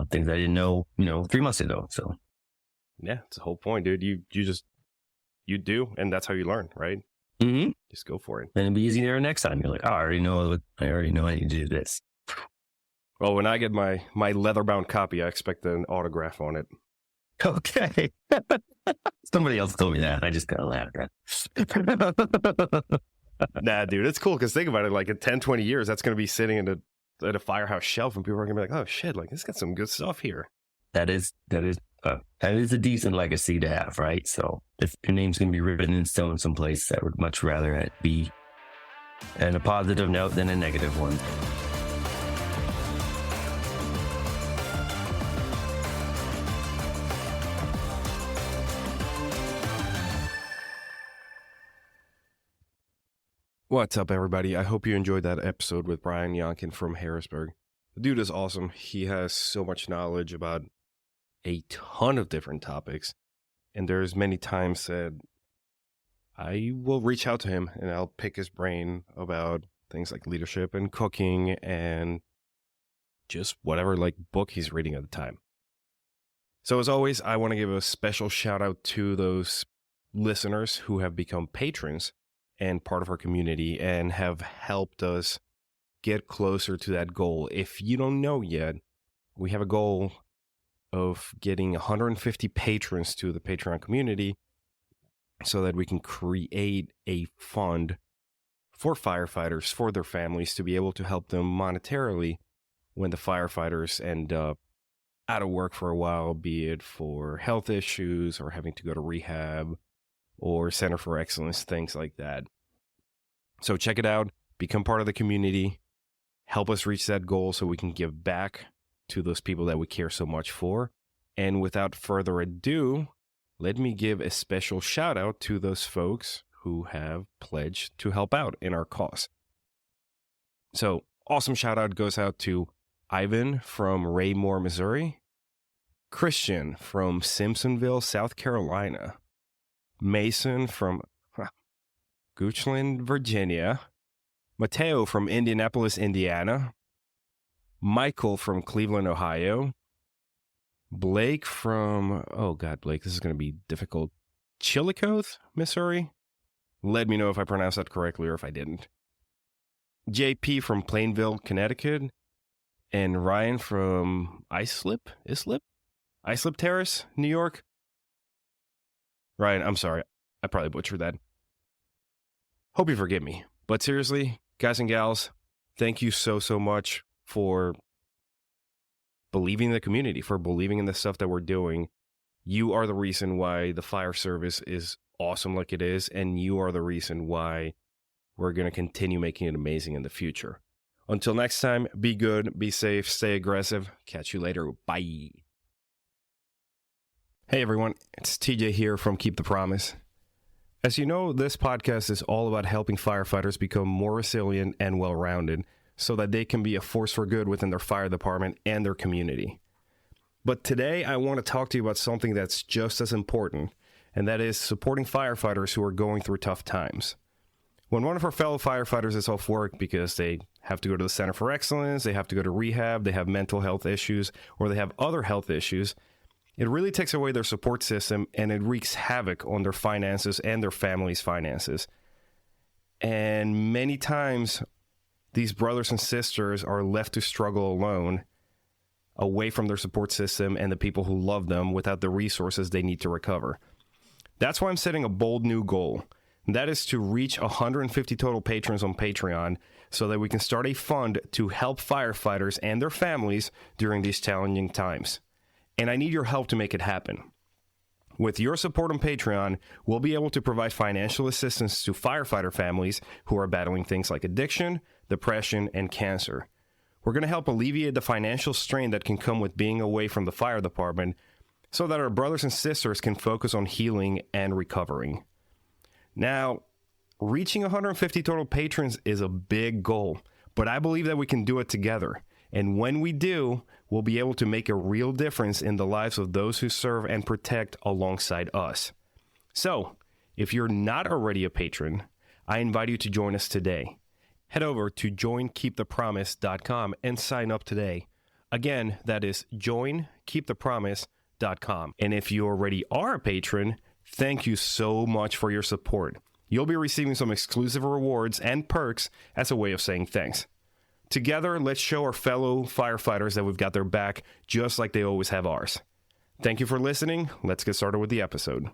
[SPEAKER 2] Things I didn't know, 3 months ago. So,
[SPEAKER 4] yeah, it's the whole point, dude. You do, and that's how you learn, right?
[SPEAKER 2] Mm-hmm.
[SPEAKER 4] Just go for it.
[SPEAKER 2] And it'll be easier next time. You're like, I already know I need to do this.
[SPEAKER 4] Well, when I get my leather-bound copy, I expect an autograph on it.
[SPEAKER 2] Okay. Somebody else told me that. I just kind of laughed at it.
[SPEAKER 4] Nah, dude, it's cool because think about it. Like in 10, 20 years, that's going to be sitting at a Firehouse shelf, and people are going to be like, "Oh shit! Like, it's got some good stuff here."
[SPEAKER 2] That is a decent legacy to have, right? So if your name's going to be written in stone someplace, I would much rather it be in a positive note than a negative one.
[SPEAKER 4] What's up, everybody? I hope you enjoyed that episode with Brian Yonkin from Harrisburg. The dude is awesome. He has so much knowledge about a ton of different topics. And there's many times that I will reach out to him and I'll pick his brain about things like leadership and cooking and just whatever book he's reading at the time. So as always, I want to give a special shout out to those listeners who have become patrons and part of our community and have helped us get closer to that goal. If you don't know yet, we have a goal of getting 150 patrons to the Patreon community so that we can create a fund for firefighters, for their families, to be able to help them monetarily when the firefighters end up out of work for a while, be it for health issues or having to go to rehab or Center for Excellence, things like that. So check it out, become part of the community, help us reach that goal so we can give back to those people that we care so much for. And without further ado, let me give a special shout out to those folks who have pledged to help out in our cause. So awesome shout out goes out to Ivan from Raymore, Missouri, Christian from Simpsonville, South Carolina, Mason from Goochland, Virginia, Mateo from Indianapolis, Indiana, Michael from Cleveland, Ohio, Blake from, oh God, Blake, this is going to be difficult, Chillicothe, Missouri. Let me know if I pronounced that correctly or if I didn't. JP from Plainville, Connecticut, and Ryan from Islip Terrace, New York. Ryan, I'm sorry. I probably butchered that. Hope you forgive me. But seriously, guys and gals, thank you so much for believing in the community, for believing in the stuff that we're doing. You are the reason why the fire service is awesome like it is, and you are the reason why we're going to continue making it amazing in the future. Until next time, be good, be safe, stay aggressive. Catch you later. Bye. Hey everyone, it's TJ here from Keep the Promise. As you know, this podcast is all about helping firefighters become more resilient and well-rounded so that they can be a force for good within their fire department and their community. But today, I want to talk to you about something that's just as important, and that is supporting firefighters who are going through tough times. When one of our fellow firefighters is off work because they have to go to the Center for Excellence, they have to go to rehab, they have mental health issues, or they have other health issues, it really takes away their support system and it wreaks havoc on their finances and their family's finances. And many times, these brothers and sisters are left to struggle alone, away from their support system and the people who love them without the resources they need to recover. That's why I'm setting a bold new goal. And that is to reach 150 total patrons on Patreon so that we can start a fund to help firefighters and their families during these challenging times. And I need your help to make it happen. With your support on Patreon, we'll be able to provide financial assistance to firefighter families who are battling things like addiction, depression, and cancer. We're going to help alleviate the financial strain that can come with being away from the fire department so that our brothers and sisters can focus on healing and recovering. Now, reaching 150 total patrons is a big goal, but I believe that we can do it together. And when we do, we'll be able to make a real difference in the lives of those who serve and protect alongside us. So, if you're not already a patron, I invite you to join us today. Head over to joinkeepthepromise.com and sign up today. Again, that is joinkeepthepromise.com. And if you already are a patron, thank you so much for your support. You'll be receiving some exclusive rewards and perks as a way of saying thanks. Together, let's show our fellow firefighters that we've got their back just like they always have ours. Thank you for listening. Let's get started with the episode.